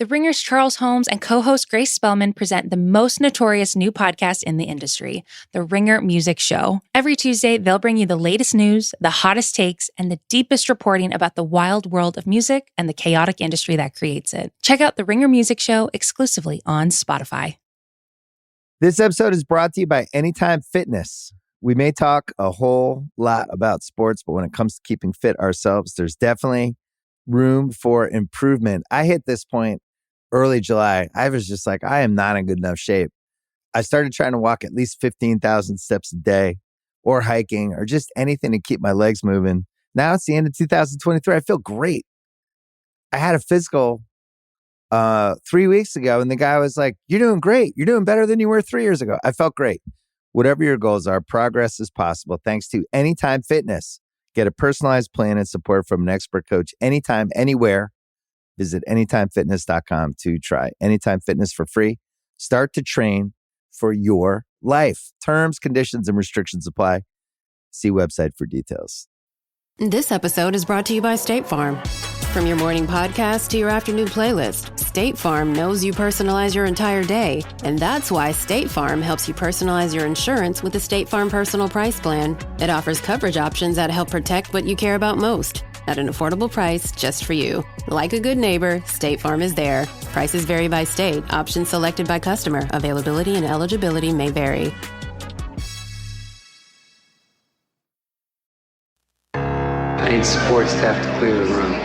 The Ringer's Charles Holmes and co-host Grace Spellman present the most notorious new podcast in the industry, The Ringer Music Show. Every Tuesday, they'll bring you the latest news, the hottest takes, and the deepest reporting about the wild world of music and the chaotic industry that creates it. Check out The Ringer Music Show exclusively on Spotify. This episode is brought to you by Anytime Fitness. We may talk a whole lot about sports, but when it comes to keeping fit ourselves, there's definitely room for improvement. I hit this point early July. I was just like, I am not in good enough shape. I started trying to walk at least 15,000 steps a day or hiking or just anything to keep my legs moving. Now it's the end of 2023. I feel great. I had a physical 3 weeks ago and the guy was like, you're doing great. You're doing better than you were 3 years ago. I felt great. Whatever your goals are, progress is possible thanks to Anytime Fitness. Get a personalized plan and support from an expert coach anytime, anywhere. Visit anytimefitness.com to try Anytime Fitness for free. Start to train for your life. Terms, conditions, and restrictions apply. See website for details. This episode is brought to you by State Farm. From your morning podcast to your afternoon playlist, State Farm knows you personalize your entire day. And that's why State Farm helps you personalize your insurance with the State Farm Personal Price Plan. It offers coverage options that help protect what you care about most at an affordable price just for you. Like a good neighbor, State Farm is there. Prices vary by state. Options selected by customer. Availability and eligibility may vary. I need sports staff to clear the room.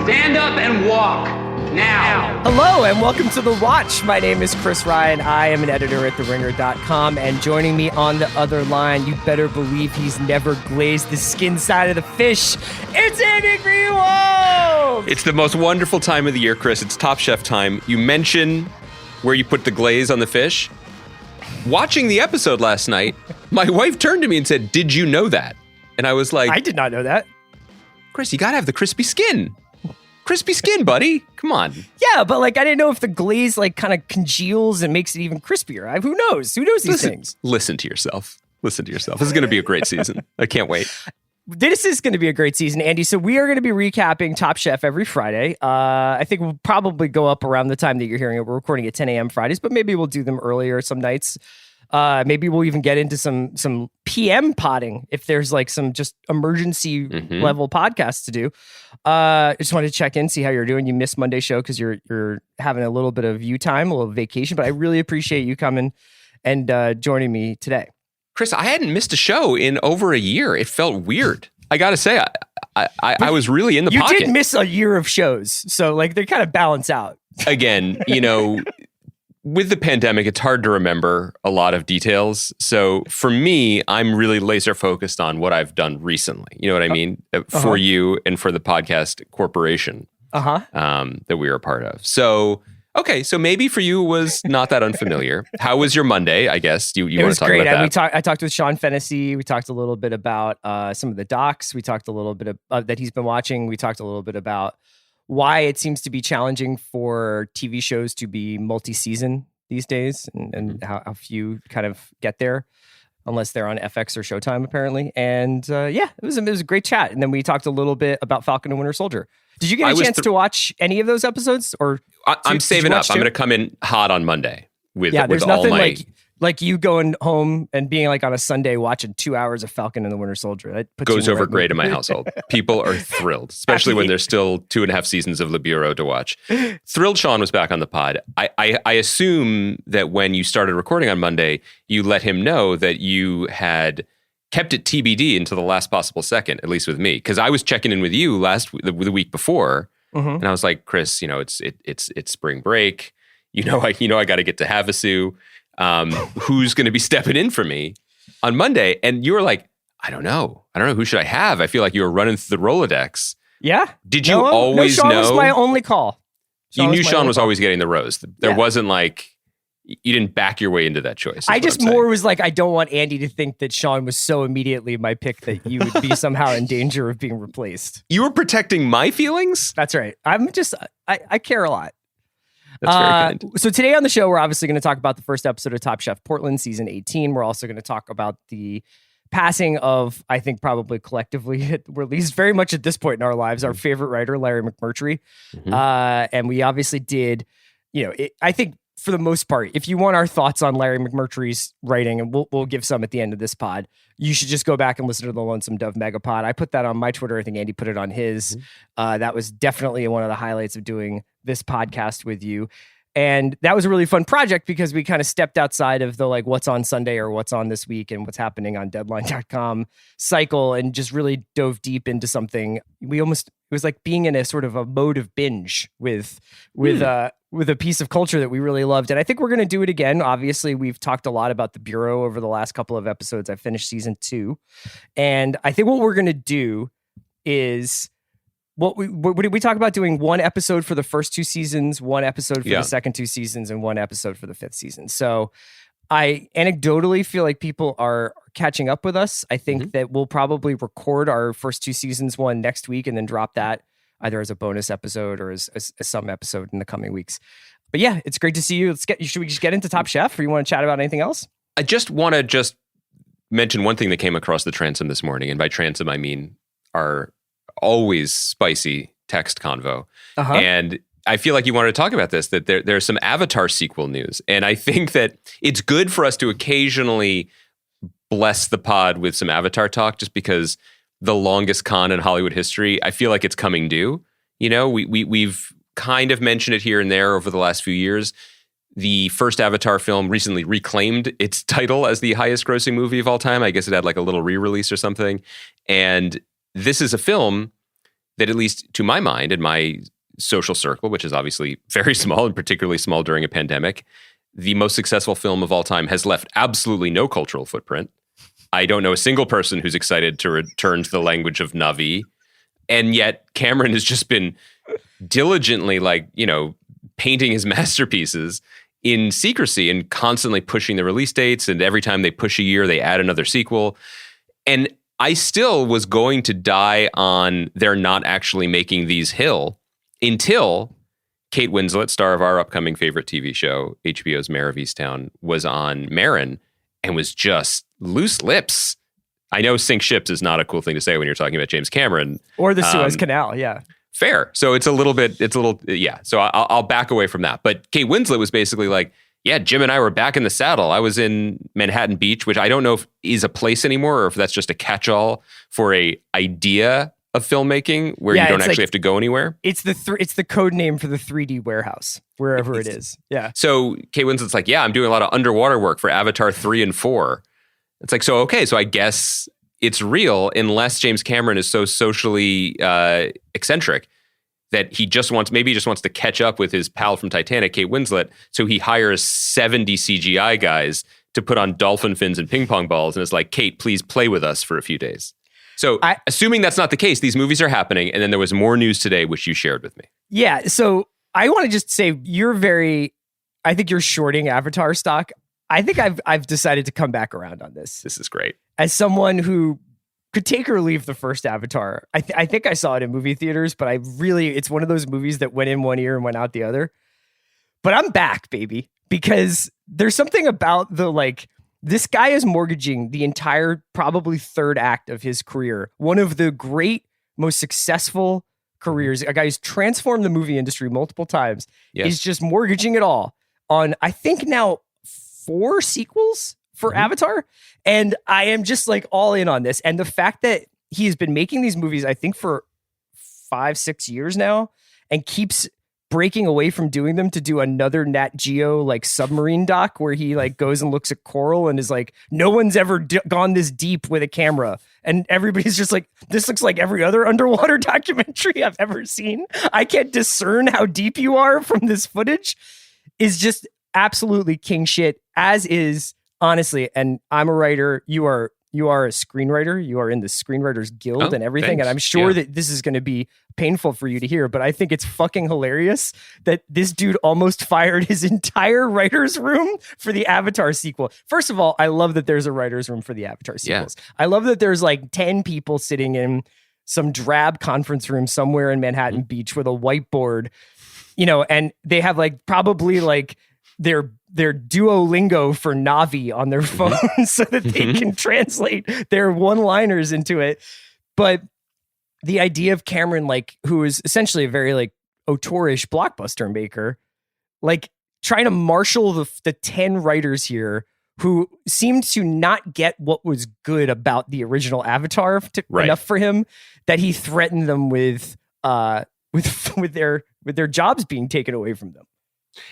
Stand up and walk now. Hello and welcome to The Watch. My name is Chris Ryan. I am an editor at TheRinger.com, and joining me on the other line, you better believe he's never glazed the skin side of the fish. It's Andy Greenwald! It's the most wonderful time of the year, Chris. It's Top Chef time. You mention where you put the glaze on the fish. Watching the episode last night, my wife turned to me and said, "Did you know that?" And I was like, I did not know that. Chris, you gotta have the crispy skin. Crispy skin, buddy. Come on. Yeah, but I didn't know if the glaze kind of congeals and makes it even crispier. Who knows? Who knows these things? Listen to yourself. Listen to yourself. This is going to be a great season. I can't wait. This is going to be a great season, Andy. So we are going to be recapping Top Chef every Friday. I think we'll probably go up around the time that you're hearing it. We're recording at 10 a.m. Fridays, but maybe we'll do them earlier some nights. Maybe we'll even get into some PM potting if there's some just emergency level podcasts to do. I just wanted to check in, see how you're doing. You missed Monday's show because you're having a little bit of you time, a little vacation, but I really appreciate you coming and joining me today. Chris, I hadn't missed a show in over a year. It felt weird. I got to say, I was really in the pocket. You did miss a year of shows, so they kind of balance out. Again, with the pandemic, it's hard to remember a lot of details. So for me, I'm really laser focused on what I've done recently. You know what I mean? For you and for the podcast corporation that we were a part of. So, okay. So maybe for you it was not that unfamiliar. How was your Monday, I guess? You want to talk great. about that? I talked with Sean Fennessy. We talked a little bit about some of the docs. We talked a little bit that he's been watching. We talked a little bit about why it seems to be challenging for TV shows to be multi-season these days and how few kind of get there unless they're on FX or Showtime, apparently. And it was a great chat. And then we talked a little bit about Falcon and Winter Soldier. Did you get a chance to watch any of those episodes? Or I'm saving up. I'm going to come in hot on Monday with there's all nothing my... like you going home and being on a Sunday watching 2 hours of Falcon and the Winter Soldier. That goes over great in my household. People are thrilled, especially when there's still 2.5 seasons of Le Bureau to watch. Thrilled Sean was back on the pod. I assume that when you started recording on Monday, you let him know that you had kept it TBD until the last possible second, at least with me. Because I was checking in with you the week before, and I was like, Chris, it's spring break. I got to get to Havasu. Who's going to be stepping in for me on Monday? And you were like, I don't know. Who should I have? I feel like you were running through the Rolodex. Yeah. Did you always Sean know? Was my only call. You knew Sean was always getting the rose. There wasn't you didn't back your way into that choice. I just more was I don't want Andy to think that Sean was so immediately my pick that you would be somehow in danger of being replaced. You were protecting my feelings? That's right. I care a lot. That's very kind. So today on the show, we're obviously going to talk about the first episode of Top Chef Portland, season 18. We're also going to talk about the passing of, I think probably collectively, we're at least very much at this point in our lives, our favorite writer, Larry McMurtry. And we obviously did, I think for the most part, if you want our thoughts on Larry McMurtry's writing, and we'll give some at the end of this pod, you should just go back and listen to the Lonesome Dove Megapod. I put that on my Twitter. I think Andy put it on his. That was definitely one of the highlights of doing this podcast with you. And that was a really fun project because we kind of stepped outside of the like what's on Sunday or what's on this week and what's happening on deadline.com cycle and just really dove deep into something. It was like being in a sort of a mode of binge with a piece of culture that we really loved. And I think we're going to do it again. Obviously, we've talked a lot about the Bureau over the last couple of episodes. I finished season 2. And I think what we're going to do is we talk about doing one episode for the first 2 seasons, one episode for the second 2 seasons, and one episode for the 5th season. So I anecdotally feel like people are catching up with us. I think that we'll probably record our first 2 seasons one next week and then drop that either as a bonus episode or as some episode in the coming weeks. But yeah, it's great to see you. Should we just get into Top Chef, or you want to chat about anything else? I just want to mention one thing that came across the transom this morning. And by transom, I mean our always spicy text convo. And I feel like you wanted to talk about this, that there's some Avatar sequel news. And I think that it's good for us to occasionally bless the pod with some Avatar talk, just because the longest con in Hollywood history, I feel like it's coming due. We've kind of mentioned it here and there over the last few years. The first Avatar film recently reclaimed its title as the highest grossing movie of all time. I guess it had like a little re-release or something. And this is a film that, at least to my mind and my social circle, which is obviously very small and particularly small during a pandemic, the most successful film of all time, has left absolutely no cultural footprint. I don't know a single person who's excited to return to the language of Na'vi. And yet Cameron has just been diligently painting his masterpieces in secrecy and constantly pushing the release dates. And every time they push a year, they add another sequel. And I still was going to die on they're not actually making these hill until Kate Winslet, star of our upcoming favorite TV show, HBO's Mare of Easttown, was on Marin and was just loose lips. I know sink ships is not a cool thing to say when you're talking about James Cameron. Or the Suez Canal, yeah. Fair. So so I'll back away from that. But Kate Winslet was basically like, yeah, Jim and I were back in the saddle. I was in Manhattan Beach, which I don't know if is a place anymore or if that's just a catch-all for a idea of filmmaking where you don't actually have to go anywhere. It's the code name for the 3D warehouse, wherever it is. Yeah. So Kate Winslet's like, yeah, I'm doing a lot of underwater work for Avatar 3 and 4. It's like, so I guess it's real, unless James Cameron is so socially eccentric that he just wants to catch up with his pal from Titanic, Kate Winslet. So he hires 70 CGI guys to put on dolphin fins and ping pong balls. And it's like, Kate, please play with us for a few days. So assuming that's not the case, these movies are happening. And then there was more news today, which you shared with me. Yeah. So I want to just say I think you're shorting Avatar stock. I think I've decided to come back around on this. This is great. As someone who could take or leave the first Avatar. I think I saw it in movie theaters, but it's one of those movies that went in one ear and went out the other. But I'm back, baby, because there's something about this guy is mortgaging the entire probably third act of his career. One of the great, most successful careers, a guy who's transformed the movie industry multiple times, is just mortgaging it all on, I think now 4 sequels for Avatar. And I am just all in on this. And the fact that he has been making these movies, I think for 5-6 years now, and keeps breaking away from doing them to do another Nat Geo submarine doc where he goes and looks at coral and is like, no one's ever gone this deep with a camera. And everybody's just like, this looks like every other underwater documentary I've ever seen. I can't discern how deep you are from this footage. Is just absolutely king shit, as is, honestly, and I'm a writer, you are a screenwriter, you are in the Screenwriters Guild and everything, thanks. And I'm sure that this is going to be painful for you to hear, but I think it's fucking hilarious that this dude almost fired his entire writer's room for the Avatar sequel. First of all, I love that there's a writer's room for the Avatar sequels. Yeah. I love that there's 10 people sitting in some drab conference room somewhere in Manhattan Beach with a whiteboard, and they have probably their Duolingo for Navi on their phone so that they can translate their one-liners into it. But the idea of Cameron, like, who is essentially a very like auteurish blockbuster maker, like trying to marshal the 10 writers here who seemed to not get what was good about the original Avatar enough for him that he threatened them with their jobs being taken away from them.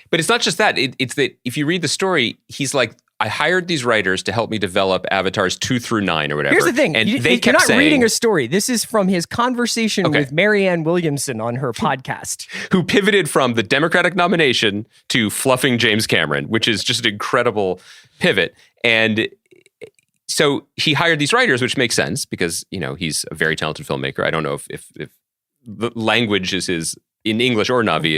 But it's not just that. It's that if you read the story, he's like, I hired these writers to help me develop Avatars 2 through 9 or whatever. Here's the thing. And you're not reading a story. This is from his conversation with Marianne Williamson on her podcast. Who pivoted from the Democratic nomination to fluffing James Cameron, which is just an incredible pivot. And so he hired these writers, which makes sense because, you know, he's a very talented filmmaker. I don't know if the language is his, in English or Navi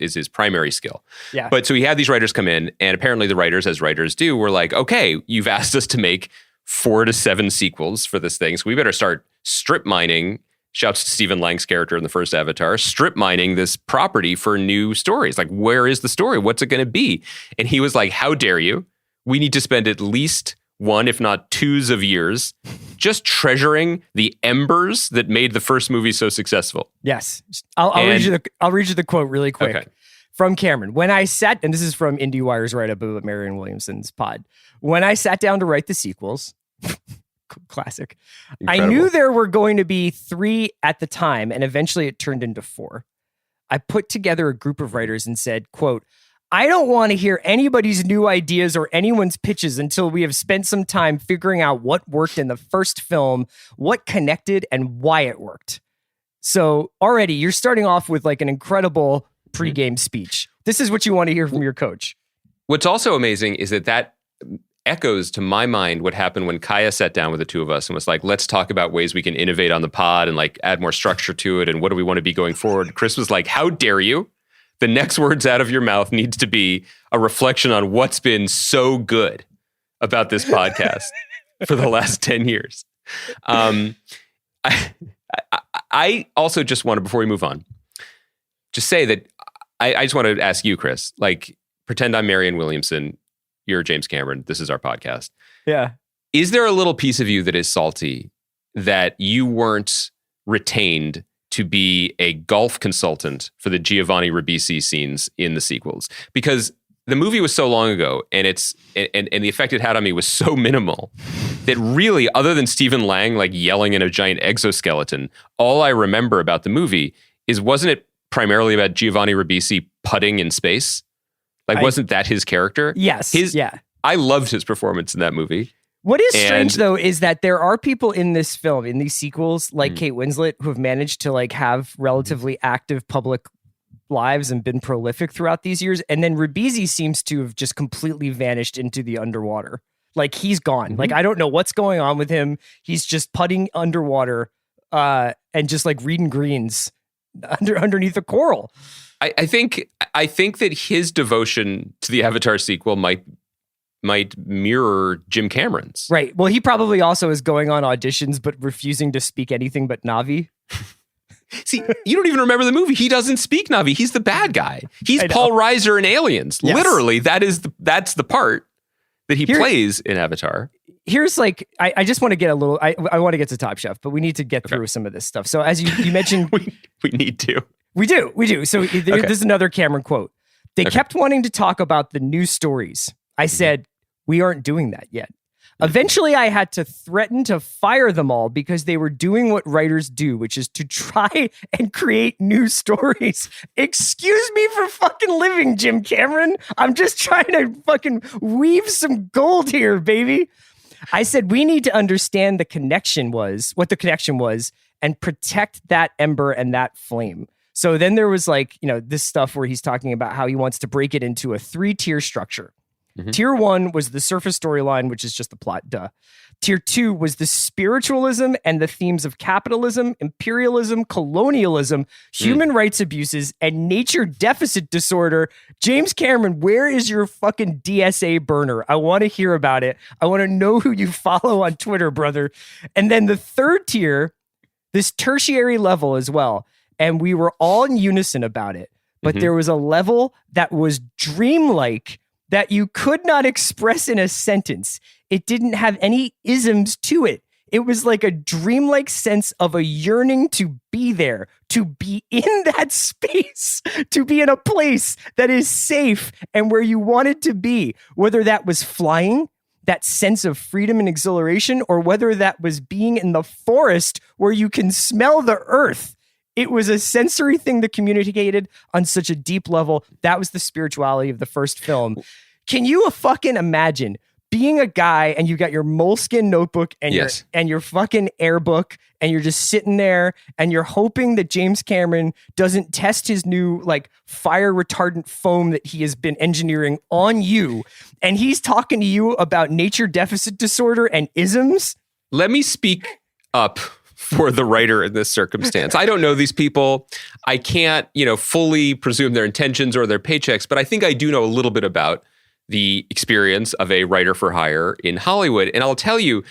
is his primary skill. Yeah. But so he had these writers come in, and apparently the writers, as writers do, were like, okay, you've asked us to make 4 to 7 sequels for this thing, so we better start strip mining. Shouts to Stephen Lang's character in the first Avatar, strip mining this property for new stories. Like, where is the story? What's it going to be? And he was like, how dare you? We need to spend at least 1, if not 2 of years just treasuring the embers that made the first movie so successful. Yes. I'll read you the quote really quick from Cameron. When I sat, and this is from IndieWire's write-up about Marianne Williamson's pod. When I sat down to write the sequels, classic, incredible. I knew there were going to be 3 at the time, and eventually it turned into 4. I put together a group of writers and said, quote, I don't want to hear anybody's new ideas or anyone's pitches until we have spent some time figuring out what worked in the first film, what connected, and why it worked. So already you're starting off with like an incredible pregame speech. This is what you want to hear from your coach. What's also amazing is that echoes to my mind what happened when Kaya sat down with the two of us and was like, let's talk about ways we can innovate on the pod and like add more structure to it. And what do we want to be going forward? Chris was like, how dare you? The next words out of your mouth needs to be a reflection on what's been so good about this podcast for the last 10 years. I also just want to, before we move on, just say that I just want to ask you, Chris, like, pretend I'm Marianne Williamson, you're James Cameron, this is our podcast. Yeah. Is there a little piece of you that is salty that you weren't retained to be a golf consultant for the Giovanni Ribisi scenes in the sequels? Because the movie was so long ago, and the effect it had on me was so minimal that really, other than Stephen Lang like yelling in a giant exoskeleton, all I remember about the movie is, wasn't it primarily about Giovanni Ribisi putting in space? Like, wasn't that his character? Yes. I loved his performance in that movie. What is strange, though, is that there are people in this film, in these sequels, like Kate Winslet, who have managed to like have relatively active public lives and been prolific throughout these years. And then Ribisi seems to have just completely vanished into the underwater. Like, he's gone. Like, I don't know what's going on with him. He's just putting underwater and just like reading greens underneath the coral. I think that his devotion to the Avatar sequel might mirror Jim Cameron's. Right. Well, he probably also is going on auditions, but refusing to speak anything but Navi. See, you don't even remember the movie. He doesn't speak Navi. He's the bad guy. He's Paul Reiser in Aliens. Yes. Literally, that's the part that he plays in Avatar. Here's like, I just want to get a little, I want to get to Top Chef, but we need to get through some of this stuff. So as you mentioned, we need to. We do. So this is another Cameron quote. They kept wanting to talk about the new stories. I said, we aren't doing that yet. Eventually, I had to threaten to fire them all because they were doing what writers do, which is to try and create new stories. Excuse me for fucking living, Jim Cameron. I'm just trying to fucking weave some gold here, baby. I said, we need to understand what the connection was, and protect that ember and that flame. So then there was like, this stuff where he's talking about how he wants to break it into a 3-tier structure. Tier 1 was the surface storyline, which is just the plot, Tier 2 was the spiritualism and the themes of capitalism, imperialism, colonialism, human rights abuses, and nature deficit disorder. James Cameron, where is your fucking DSA burner? I want to hear about it. I want to know who you follow on Twitter, brother. And then the 3rd tier, this tertiary level as well. And we were all in unison about it. But there was a level that was dreamlike, that you could not express in a sentence. It didn't have any isms to it. It was like a dreamlike sense of a yearning to be there, to be in that space, to be in a place that is safe and where you wanted to be, whether that was flying, that sense of freedom and exhilaration, or whether that was being in the forest where you can smell the earth. It was a sensory thing that communicated on such a deep level. That was the spirituality of the first film. Can you fucking imagine being a guy and you got your moleskin notebook and your fucking air book and you're just sitting there and you're hoping that James Cameron doesn't test his new like fire retardant foam that he has been engineering on you, and he's talking to you about nature deficit disorder and isms? Let me speak up for the writer in this circumstance. I don't know these people. I can't, fully presume their intentions or their paychecks, but I think I do know a little bit about the experience of a writer for hire in Hollywood. And I'll tell you,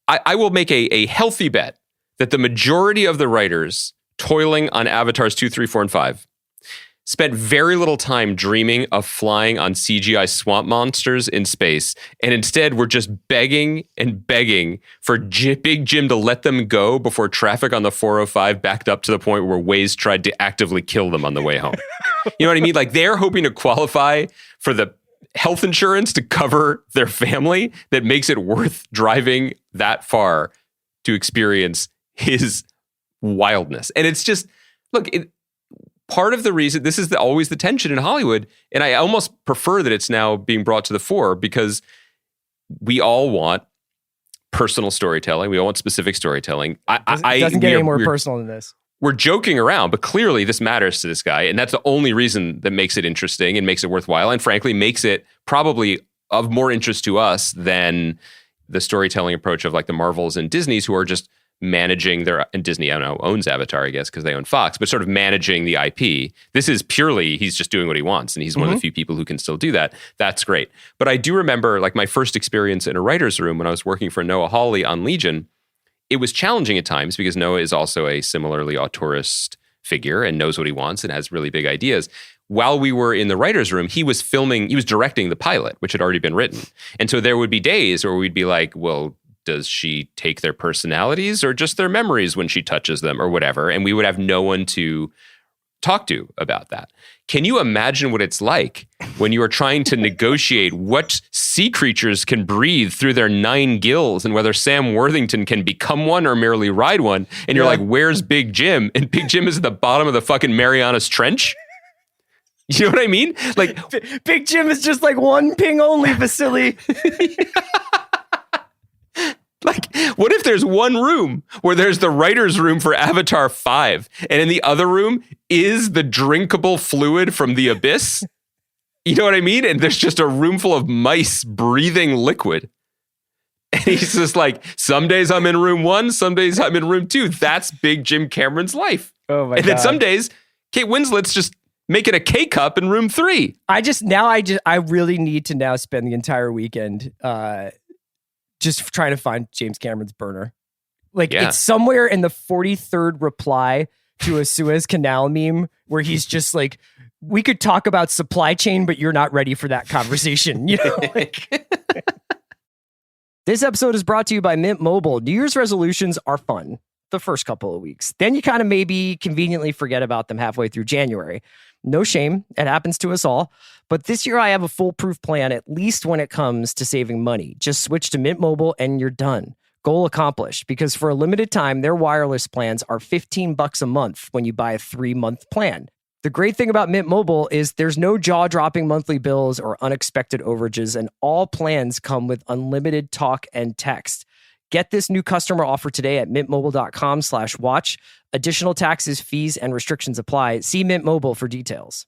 I will make a healthy bet that the majority of the writers toiling on Avatars 2, 3, 4, and 5 spent very little time dreaming of flying on CGI swamp monsters in space, and instead were just begging and begging for Big Jim to let them go before traffic on the 405 backed up to the point where Waze tried to actively kill them on the way home. You know what I mean? Like, they're hoping to qualify for the health insurance to cover their family that makes it worth driving that far to experience his wildness. And it's just, look, part of the reason, this is always the tension in Hollywood, and I almost prefer that it's now being brought to the fore, because we all want personal storytelling. We all want specific storytelling. It doesn't get any more personal than this. We're joking around, but clearly this matters to this guy. And that's the only reason that makes it interesting and makes it worthwhile. And frankly, makes it probably of more interest to us than the storytelling approach of like the Marvels and Disneys, who are just managing and Disney, I don't know, owns Avatar, I guess, because they own Fox, but sort of managing the IP. This is purely, he's just doing what he wants. And he's one of the few people who can still do that. That's great. But I do remember like my first experience in a writer's room when I was working for Noah Hawley on Legion. It was challenging at times because Noah is also a similarly auteurist figure and knows what he wants and has really big ideas. While we were in the writer's room, he was directing the pilot, which had already been written. And so there would be days where we'd be like, well, does she take their personalities or just their memories when she touches them or whatever? And we would have no one to talk to about that. Can you imagine what it's like when you are trying to negotiate what sea creatures can breathe through their 9 gills and whether Sam Worthington can become one or merely ride one? And you're like, where's Big Jim? And Big Jim is at the bottom of the fucking Marianas Trench. You know what I mean? Like, Big Jim is just like one ping only, Vasily. Like, what if there's one room where there's the writer's room for Avatar 5, and in the other room is the drinkable fluid from the abyss? You know what I mean? And there's just a room full of mice breathing liquid. And he's just like, some days I'm in room 1, some days I'm in room 2. That's Big Jim Cameron's life. Oh my God. And then some days, Kate Winslet's just making a K-cup in room 3. I really need to now spend the entire weekend just trying to find James Cameron's burner. Like, it's somewhere in the 43rd reply to a Suez Canal meme where he's just like, we could talk about supply chain, but you're not ready for that conversation. You know, like. This episode is brought to you by Mint Mobile. New Year's resolutions are fun the first couple of weeks. Then you kind of maybe conveniently forget about them halfway through January. No shame. It happens to us all. But this year I have a foolproof plan, at least when it comes to saving money. Just switch to Mint Mobile and you're done. Goal accomplished, because for a limited time, their wireless plans are $15 a month when you buy a 3-month plan. The great thing about Mint Mobile is there's no jaw-dropping monthly bills or unexpected overages, and all plans come with unlimited talk and text. Get this new customer offer today at mintmobile.com/watch. Additional taxes, fees, and restrictions apply. See Mint Mobile for details.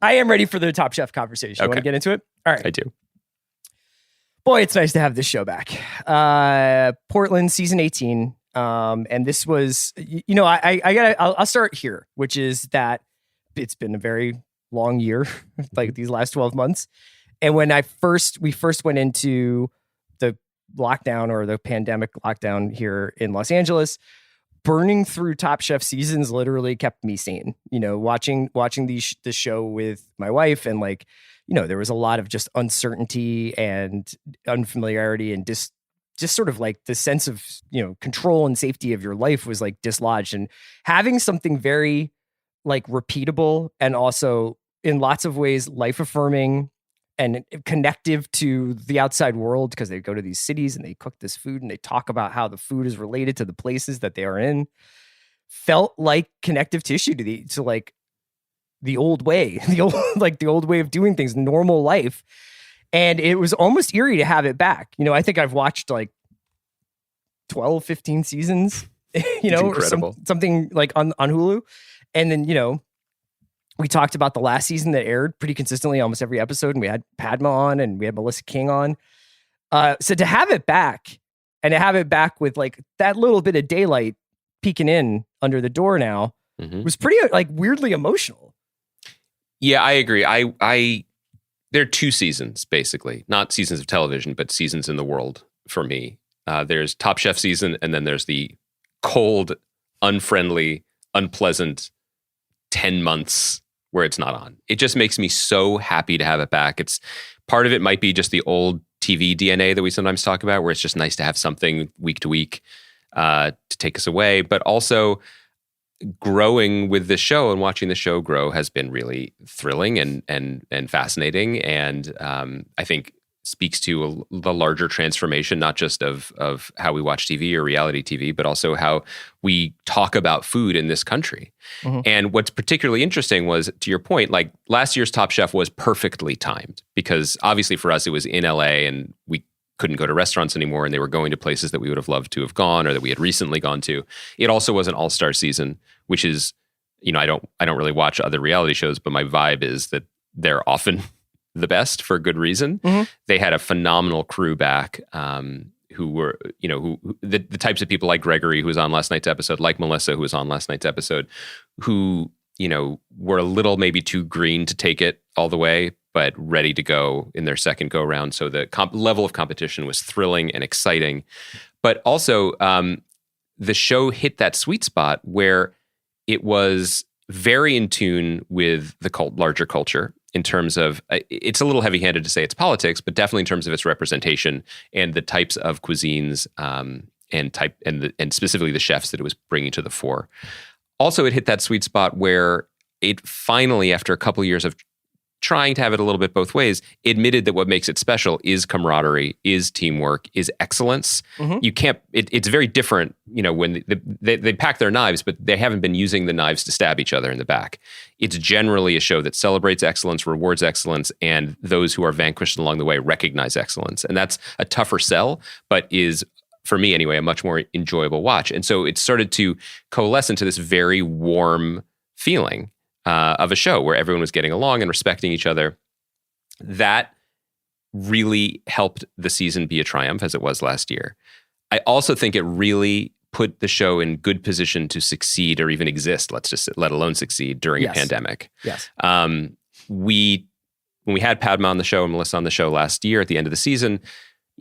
I am ready for the Top Chef conversation. You want to get into it? All right. I do. Boy, it's nice to have this show back. Portland, season 18. And this was, I'll start here, which is that it's been a very long year, like these last 12 months. And when we first went into the lockdown or the pandemic lockdown here in Los Angeles, burning through Top Chef seasons literally kept me sane. Watching the show with my wife, and like, there was a lot of just uncertainty and unfamiliarity, and just sort of like the sense of, control and safety of your life was like dislodged. And having something very like repeatable and also in lots of ways life affirming and connective to the outside world, because they go to these cities and they cook this food and they talk about how the food is related to the places that they are in, felt like connective tissue to like the old way, the old way of doing things, normal life. And it was almost eerie to have it back. I think I've watched like 12, 15 seasons, or something like on Hulu. And then, we talked about the last season that aired pretty consistently, almost every episode. And we had Padma on and we had Melissa King on. So to have it back, and to have it back with like that little bit of daylight peeking in under the door now, was pretty like weirdly emotional. Yeah, I agree. There are 2 seasons, basically, not seasons of television, but seasons in the world for me. There's Top Chef season, and then there's the cold, unfriendly, unpleasant 10 months where it's not on. It just makes me so happy to have it back. It's part of it might be just the old TV DNA that we sometimes talk about, where it's just nice to have something week to week to take us away. But also growing with the show and watching the show grow has been really thrilling and fascinating. And I think speaks to the larger transformation, not just of how we watch TV or reality TV, but also how we talk about food in this country. And what's particularly interesting was, to your point, like last year's Top Chef was perfectly timed, because obviously for us, it was in LA and we couldn't go to restaurants anymore, and they were going to places that we would have loved to have gone or that we had recently gone to. It also was an all-star season, which is, I don't really watch other reality shows, but my vibe is that they're often the best for good reason. They had a phenomenal crew back, who were, the types of people like Gregory, who was on last night's episode, like Melissa, who was on last night's episode, who, were a little maybe too green to take it all the way, but ready to go in their second go round. So the level of competition was thrilling and exciting. But also, the show hit that sweet spot where it was very in tune with the larger culture, in terms of, it's a little heavy-handed to say it's politics, but definitely in terms of its representation and the types of cuisines and specifically the chefs that it was bringing to the fore. Also, it hit that sweet spot where it finally, after a couple of years of trying to have it a little bit both ways, admitted that what makes it special is camaraderie, is teamwork, is excellence. You can't, it's very different, when they pack their knives, but they haven't been using the knives to stab each other in the back. It's generally a show that celebrates excellence, rewards excellence, and those who are vanquished along the way recognize excellence. And that's a tougher sell, but is, for me anyway, a much more enjoyable watch. And so it started to coalesce into this very warm feeling of a show where everyone was getting along and respecting each other. That really helped the season be a triumph, as it was last year. I also think it really put the show in good position to succeed, or even exist, let alone succeed during a pandemic. Yes. When we had Padma on the show and Melissa on the show last year at the end of the season,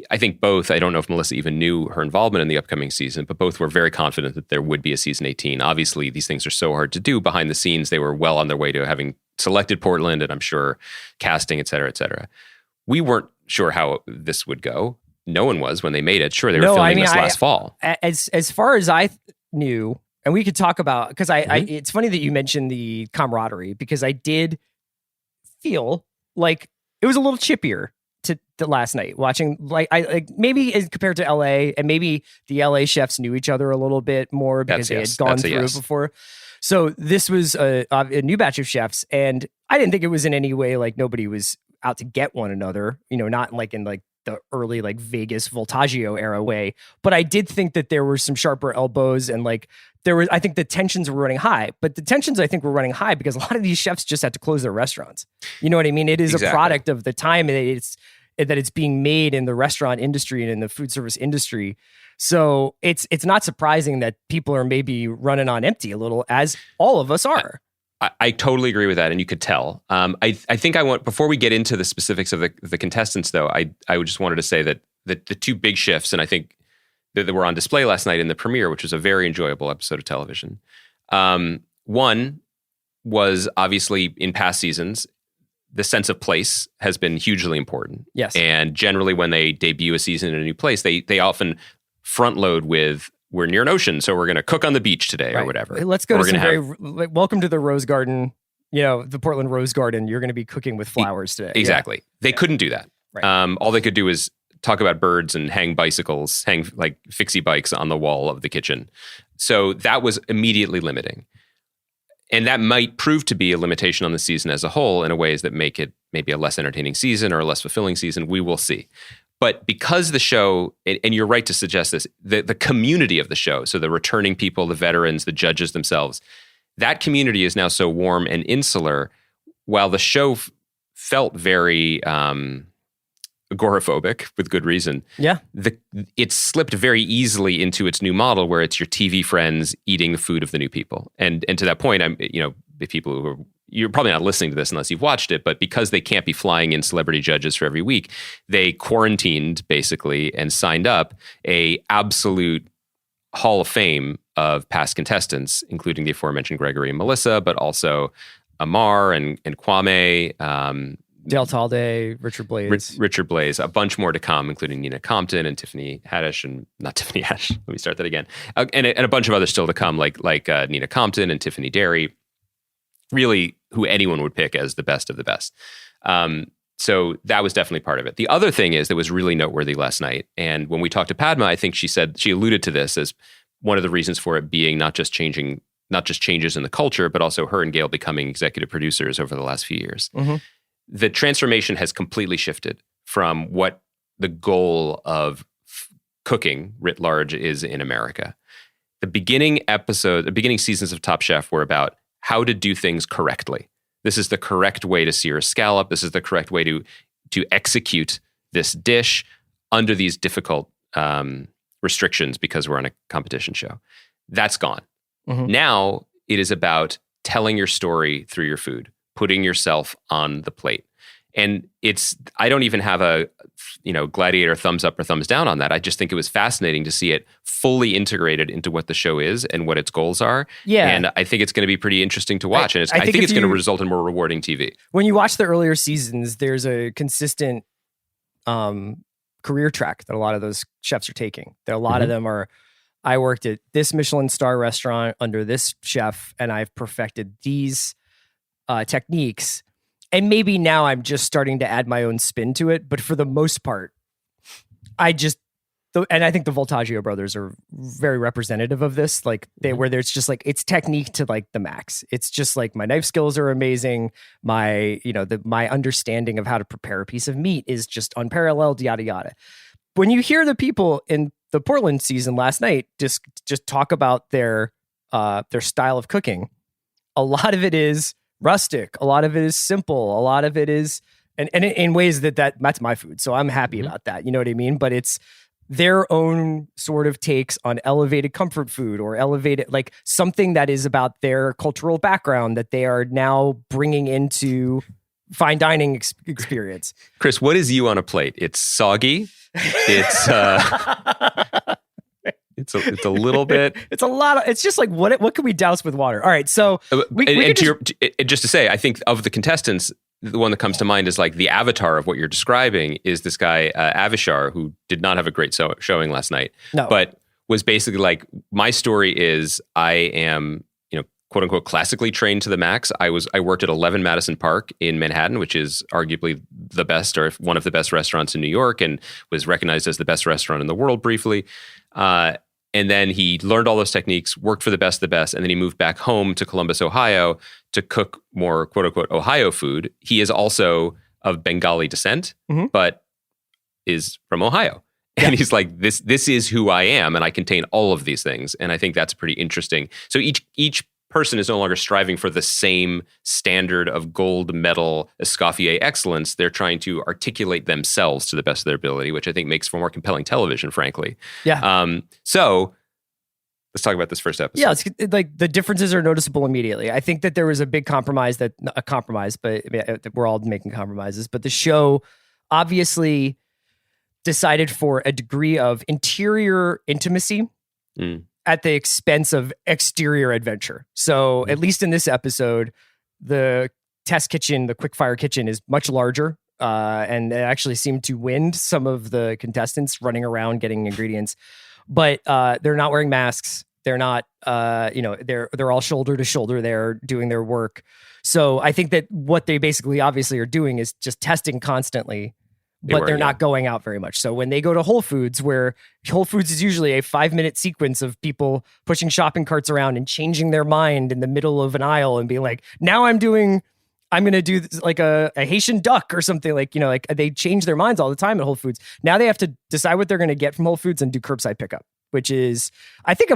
I think both, I don't know if Melissa even knew her involvement in the upcoming season, but both were very confident that there would be a season 18. Obviously, these things are so hard to do behind the scenes. They were well on their way to having selected Portland, and I'm sure casting, et cetera, et cetera. We weren't sure how this would go. No one was when they made it. Sure, they were filming this last fall. As far as I knew, and we could talk about, because it's funny that you mentioned the camaraderie, because I did feel like it was a little chippier to last night watching, maybe as compared to LA, and maybe the LA chefs knew each other a little bit more because they had gone through it before. So this was a new batch of chefs, and I didn't think it was in any way like nobody was out to get one another, not like in like the early like Vegas Voltaggio era way. But I did think that there were some sharper elbows, and like I think the tensions were running high, but the tensions I think were running high because a lot of these chefs just had to close their restaurants. You know what I mean? It is a product of the time that it's being made in the restaurant industry and in the food service industry. So it's not surprising that people are maybe running on empty a little, as all of us are. I totally agree with that, and you could tell. I think before we get into the specifics of the contestants, though, I just wanted to say that the two big shifts, and I think that were on display last night in the premiere, which was a very enjoyable episode of television. One was obviously in past seasons, the sense of place has been hugely important. Yes. And generally when they debut a season in a new place, they often front load with, we're near an ocean, so we're going to cook on the beach today or whatever. Let's go to some welcome to the Rose Garden, the Portland Rose Garden. You're going to be cooking with flowers today. Exactly. Yeah. They couldn't do that. Right. All they could do is talk about birds and hang like fixie bikes on the wall of the kitchen. So that was immediately limiting. And that might prove to be a limitation on the season as a whole in a ways that make it maybe a less entertaining season or a less fulfilling season. We will see. But because the show, and you're right to suggest this, the community of the show, so the returning people, the veterans, the judges themselves, that community is now so warm and insular, while the show felt very agoraphobic with good reason. Yeah. It slipped very easily into its new model where it's your TV friends eating the food of the new people. And to that point, the people who are, you're probably not listening to this unless you've watched it, but because they can't be flying in celebrity judges for every week, they quarantined basically and signed up a absolute Hall of Fame of past contestants, including the aforementioned Gregory and Melissa, but also Amar and Kwame, Dale Talde, Richard Blaze. Richard Blaze, a bunch more to come, including Nina Compton and Tiffany Haddish, and not Tiffany Haddish, let me start that again. And a bunch of others still to come, like Nina Compton and Tiffany Derry, really who anyone would pick as the best of the best. So that was definitely part of it. The other thing is that was really noteworthy last night, and when we talked to Padma, I think she alluded to this as one of the reasons for it being not just changes in the culture, but also her and Gail becoming executive producers over the last few years. Mm-hmm. The transformation has completely shifted from what the goal of cooking writ large is in America. The beginning seasons of Top Chef were about how to do things correctly. This is the correct way to sear a scallop. This is the correct way to execute this dish under these difficult restrictions because we're on a competition show. That's gone. Mm-hmm. Now it is about telling your story through your food, putting yourself on the plate. And I don't even have a, gladiator thumbs up or thumbs down on that. I just think it was fascinating to see it fully integrated into what the show is and what its goals are. Yeah. And I think it's going to be pretty interesting to watch. I think it's going to result in more rewarding TV. When you watch the earlier seasons, there's a consistent career track that a lot of those chefs are taking. That a lot of them are, I worked at this Michelin star restaurant under this chef, and I've perfected these techniques. And maybe now I'm just starting to add my own spin to it. But for the most part, I think the Voltaggio brothers are very representative of this. Like where there's just like, it's technique to like the max. It's just like my knife skills are amazing. My understanding of how to prepare a piece of meat is just unparalleled, yada, yada. When you hear the people in the Portland season last night, just talk about their style of cooking, a lot of it is rustic. A lot of it is simple. A lot of it is, and in ways that's my food. So I'm happy about that. You know what I mean? But it's their own sort of takes on elevated comfort food or elevated, like something that is about their cultural background that they are now bringing into fine dining experience. Chris, what is you on a plate? It's soggy. It's It's a little bit. It's a lot. It's just like what can we douse with water? All right, so just to say, I think of the contestants, the one that comes to mind is like the avatar of what you're describing is this guy Avishar, who did not have a great showing last night, but was basically like, my story is I am quote unquote classically trained to the max. I worked at 11 Madison Park in Manhattan, which is arguably the best or one of the best restaurants in New York, and was recognized as the best restaurant in the world briefly. And then he learned all those techniques, worked for the best of the best, and then he moved back home to Columbus, Ohio to cook more quote-unquote Ohio food. He is also of Bengali descent, but is from Ohio. And he's like, this is who I am, and I contain all of these things. And I think that's pretty interesting. So each person is no longer striving for the same standard of gold medal Escoffier excellence. They're trying to articulate themselves to the best of their ability, which I think makes for more compelling television, frankly. Yeah. So let's talk about this first episode. Yeah, it's like the differences are noticeable immediately. I think that there was a big compromise but we're all making compromises. But the show, obviously, decided for a degree of interior intimacy at the expense of exterior adventure. So at least in this episode, the test kitchen, the quickfire kitchen, is much larger. And it actually seemed to win some of the contestants running around getting ingredients. But they're not wearing masks. They're not, they're all shoulder to shoulder there doing their work. So I think that what they basically obviously are doing is just testing constantly, but they're not going out very much. So when they go to Whole Foods, where Whole Foods is usually a 5-minute sequence of people pushing shopping carts around and changing their mind in the middle of an aisle and being like, now I'm going to do like a Haitian duck or something, like they change their minds all the time at Whole Foods. Now they have to decide what they're going to get from Whole Foods and do curbside pickup, which is, I think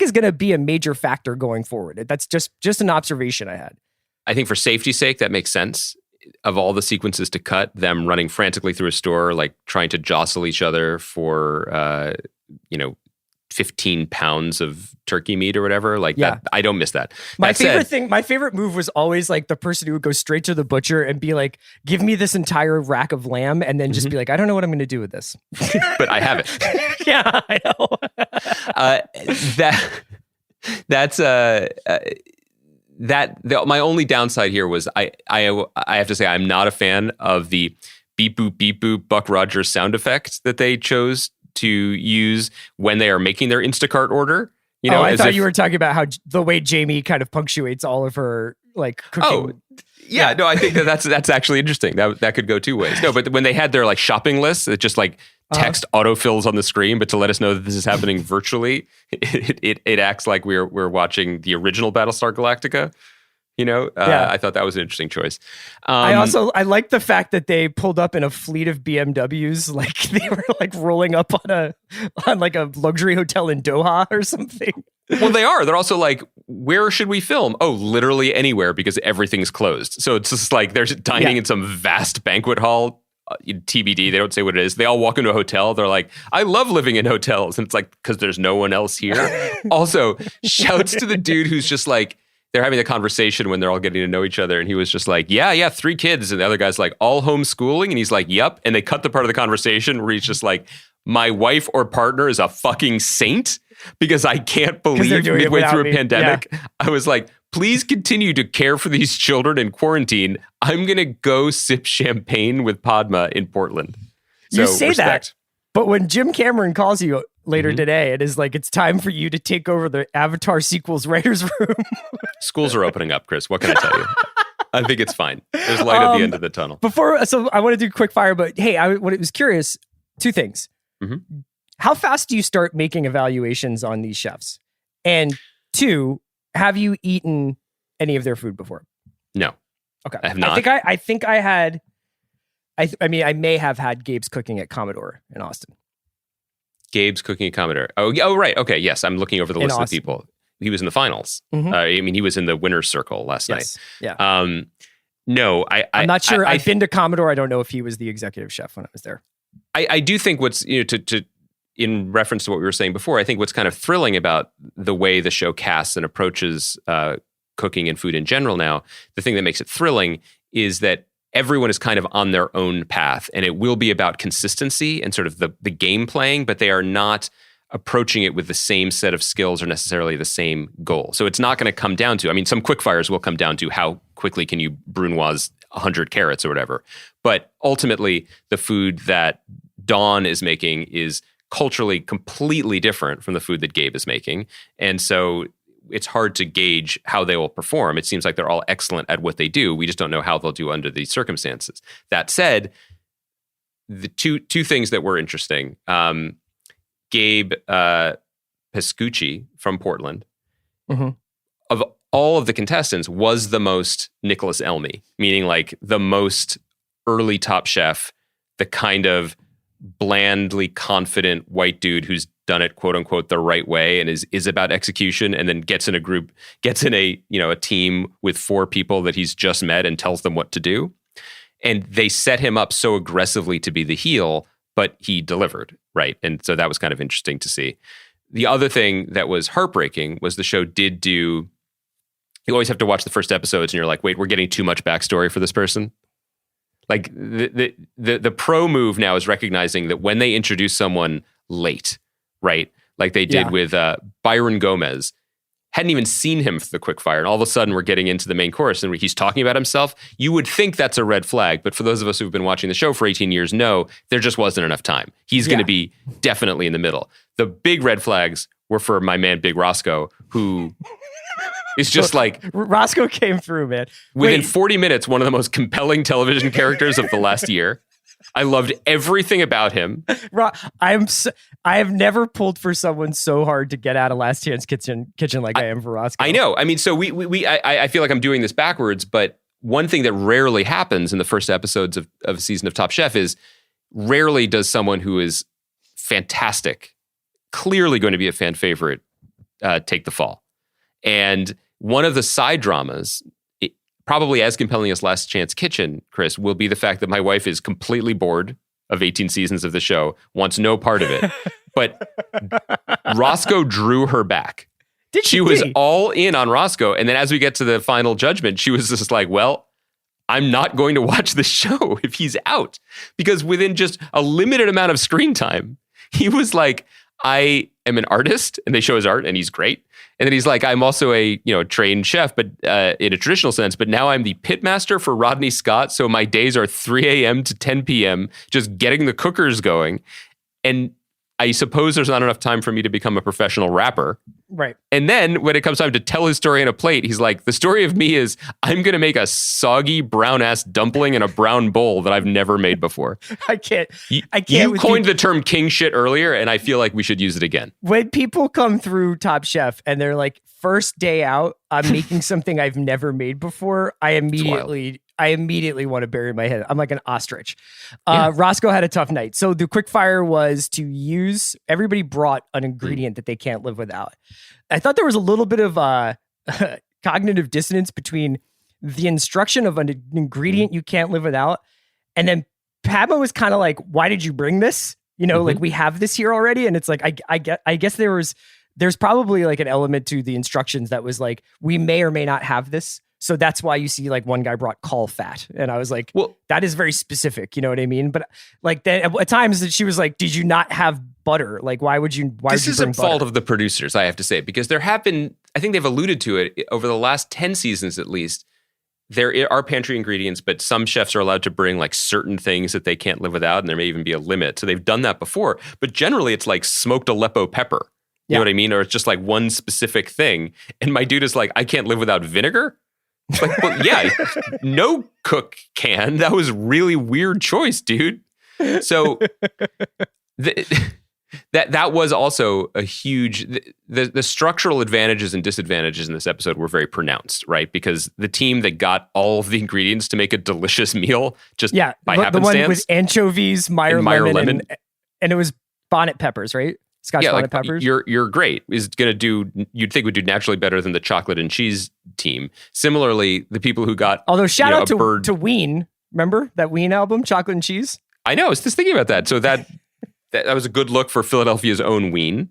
is going to be a major factor going forward. That's just an observation I had. I think for safety's sake, that makes sense. Of all the sequences to cut, them running frantically through a store, like trying to jostle each other for, 15 pounds of turkey meat or whatever. Like that, I don't miss that. My favorite move was always like the person who would go straight to the butcher and be like, give me this entire rack of lamb, and then just be like, I don't know what I'm going to do with this. But I have it. Yeah, I know. My only downside here was I have to say I'm not a fan of the beep boop Buck Rogers sound effect that they chose to use when they are making their Instacart order. I thought you were talking about how the way Jamie kind of punctuates all of her like cooking. Oh, yeah. No, I think that's actually interesting. That could go two ways. No, but when they had their like shopping lists, it just like text autofills on the screen, but to let us know that this is happening virtually, it acts like we're watching the original Battlestar Galactica. I thought that was an interesting choice. I like the fact that they pulled up in a fleet of BMWs, like they were like rolling up on like a luxury hotel in Doha or something. Well, they are. They're also like, where should we film? Oh, literally anywhere, because everything's closed. So it's just like they're dining in some vast banquet hall. TBD, they don't say what it is. They all walk into a hotel. They're like, I love living in hotels. And it's like, because there's no one else here. Also, shouts to the dude who's just like, they're having a conversation when they're all getting to know each other. And he was just like, yeah, 3 kids. And the other guy's like, all homeschooling? And he's like, yep. And they cut the part of the conversation where he's just like, my wife or partner is a fucking saint because I can't believe midway through a pandemic. Yeah. I was like, please continue to care for these children in quarantine. I'm going to go sip champagne with Padma in Portland. So, you say respect. that, but when Jim Cameron calls you later today, it is like, it's time for you to take over the Avatar sequels writers room. Schools are opening up, Chris. What can I tell you? I think it's fine. There's light at the end of the tunnel. So I want to do quick fire, but hey, I was curious. 2 things. Mm-hmm. How fast do you start making evaluations on these chefs? And 2, have you eaten any of their food before? No. Okay. I have not. I think I had. I mean, I may have had Gabe's Cooking at Commodore in Austin. Gabe's Cooking at Commodore. Oh, right. Okay. Yes, I'm looking over the list of people. He was in the finals. Mm-hmm. He was in the winner's circle last night. Yeah. No, I'm not sure. I've been to Commodore. I don't know if he was the executive chef when I was there. I do think what's to in reference to what we were saying before, I think what's kind of thrilling about the way the show casts and approaches cooking and food in general now, the thing that makes it thrilling is that everyone is kind of on their own path, and it will be about consistency and sort of the game playing, but they are not approaching it with the same set of skills or necessarily the same goal. So it's not going to come down to, some quickfires will come down to how quickly can you brunoise 100 carrots or whatever. But ultimately, the food that Dawn is making is culturally completely different from the food that Gabe is making. And so it's hard to gauge how they will perform. It seems like they're all excellent at what they do. We just don't know how they'll do under these circumstances. That said, the two things that were interesting, Gabe Pescucci from Portland, of all of the contestants, was the most Nicholas Elmy, meaning like the most early Top Chef, the kind of blandly confident white dude who's done it quote unquote the right way and is about execution, and then gets in a team with 4 people that he's just met and tells them what to do. And they set him up so aggressively to be the heel, but he delivered, right? And so that was kind of interesting to see. The other thing that was heartbreaking was the show did do, you always have to watch the first episodes and you're like, wait, we're getting too much backstory for this person. Like the pro move now is recognizing that when they introduce someone late, right? Like they did with Byron Gomez. Hadn't even seen him for the quick fire, and all of a sudden we're getting into the main chorus and he's talking about himself. You would think that's a red flag, but for those of us who've been watching the show for 18 years know there just wasn't enough time. He's going to be definitely in the middle. The big red flags were for my man Big Roscoe, who is just like... Roscoe came through, man. Within 40 minutes, one of the most compelling television characters of the last year. I loved everything about him. I have never pulled for someone so hard to get out of Last Chance Kitchen like I am for Roscoe. I know. I mean, so I feel like I'm doing this backwards, but one thing that rarely happens in the first episodes of a season of Top Chef is rarely does someone who is fantastic, clearly going to be a fan favorite, take the fall. And one of the side dramas, probably as compelling as Last Chance Kitchen, Chris, will be the fact that my wife is completely bored of 18 seasons of the show, wants no part of it. But Roscoe drew her back. She was all in on Roscoe. And then as we get to the final judgment, she was just like, well, I'm not going to watch the show if he's out. Because within just a limited amount of screen time, he was like, I am an artist, and they show his art, and he's great. And then he's like, I'm also a trained chef, but in a traditional sense. But now I'm the pitmaster for Rodney Scott, so my days are 3 a.m. to 10 p.m. just getting the cookers going. And I suppose there's not enough time for me to become a professional rapper. Right. And then when it comes time to tell his story on a plate, he's like, the story of me is I'm going to make a soggy brown ass dumpling in a brown bowl that I've never made before. I can't. You coined the term king shit earlier, and I feel like we should use it again. When people come through Top Chef and they're like, first day out, I'm making something I've never made before, I immediately want to bury my head. I'm like an ostrich. Roscoe had a tough night. So the quick fire was to use, everybody brought an ingredient that they can't live without. I thought there was a little bit of cognitive dissonance between the instruction of an ingredient you can't live without. And then Padma was kind of like, why did you bring this? Like we have this here already. And it's like, I guess there's probably like an element to the instructions that was like, we may or may not have this. So that's why you see like one guy brought caul fat. And I was like, well, that is very specific. You know what I mean? But like then at times that she was like, did you not have butter? Like, why would you This is a fault butter? of the producers, I have to say, because there have been, I think they've alluded to it over the last 10 seasons at least. There are pantry ingredients, but some chefs are allowed to bring like certain things that they can't live without. And there may even be a limit. So they've done that before. But generally it's like smoked Aleppo pepper. You know what I mean? Or it's just like one specific thing. And my dude is like, I can't live without vinegar. It's like, well, yeah, no cook can. That was a really weird choice, dude. So that was also a huge, the structural advantages and disadvantages in this episode were very pronounced, right? Because the team that got all of the ingredients to make a delicious meal just by happenstance. The one with anchovies, Meyer lemon. And it was bonnet peppers, right? Scotch bonnet peppers. You're great is going to do, you'd think would do naturally better than the chocolate and cheese team. Similarly, the people who got, although shout out to Ween, remember that Ween album, Chocolate and Cheese? I know, I was just thinking about that. So that was a good look for Philadelphia's own Ween.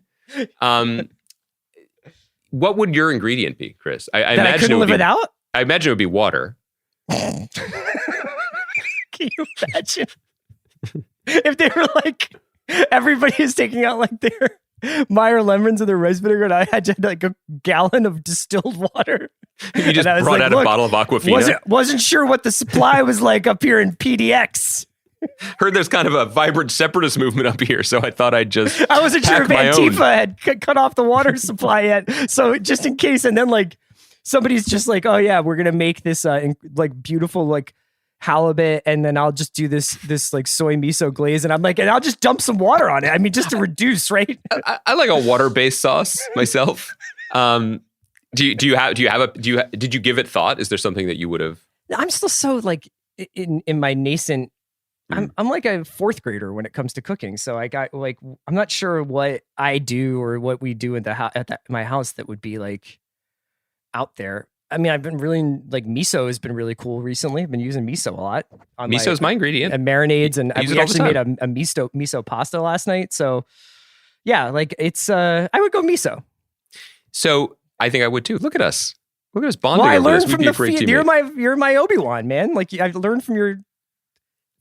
What would your ingredient be, Chris? I imagine I couldn't live without? I imagine it would be water. Can you imagine if they were like, everybody is taking out like their Meyer lemons and their rice vinegar, and I had like a gallon of distilled water. You just brought out a bottle of Aquafina. Wasn't sure what the supply was like up here in PDX. Heard there's kind of a vibrant separatist movement up here, so I thought I'd just I wasn't sure if Antifa had cut off the water supply yet, so just in case. And then like somebody's just like, oh yeah, we're gonna make this like beautiful like halibut, and then I'll just do this like soy miso glaze, and I'm like, and I'll just dump some water on it. I mean, just to reduce, right? I like a water-based sauce myself. Did you give it thought? Is there something that you would have? I'm still so like in my nascent. I'm like a fourth grader when it comes to cooking, so I got like I'm not sure what I do or what we do at my house that would be like out there. I mean, I've been really like miso has been really cool recently. I've been using miso a lot. Miso is my ingredient. And marinades, and we actually made a miso pasta last night. So yeah, like it's I would go miso. So I think I would too. Look at us bonding. Well, I over learned this. from you're my Obi-Wan, man. Like I learned from your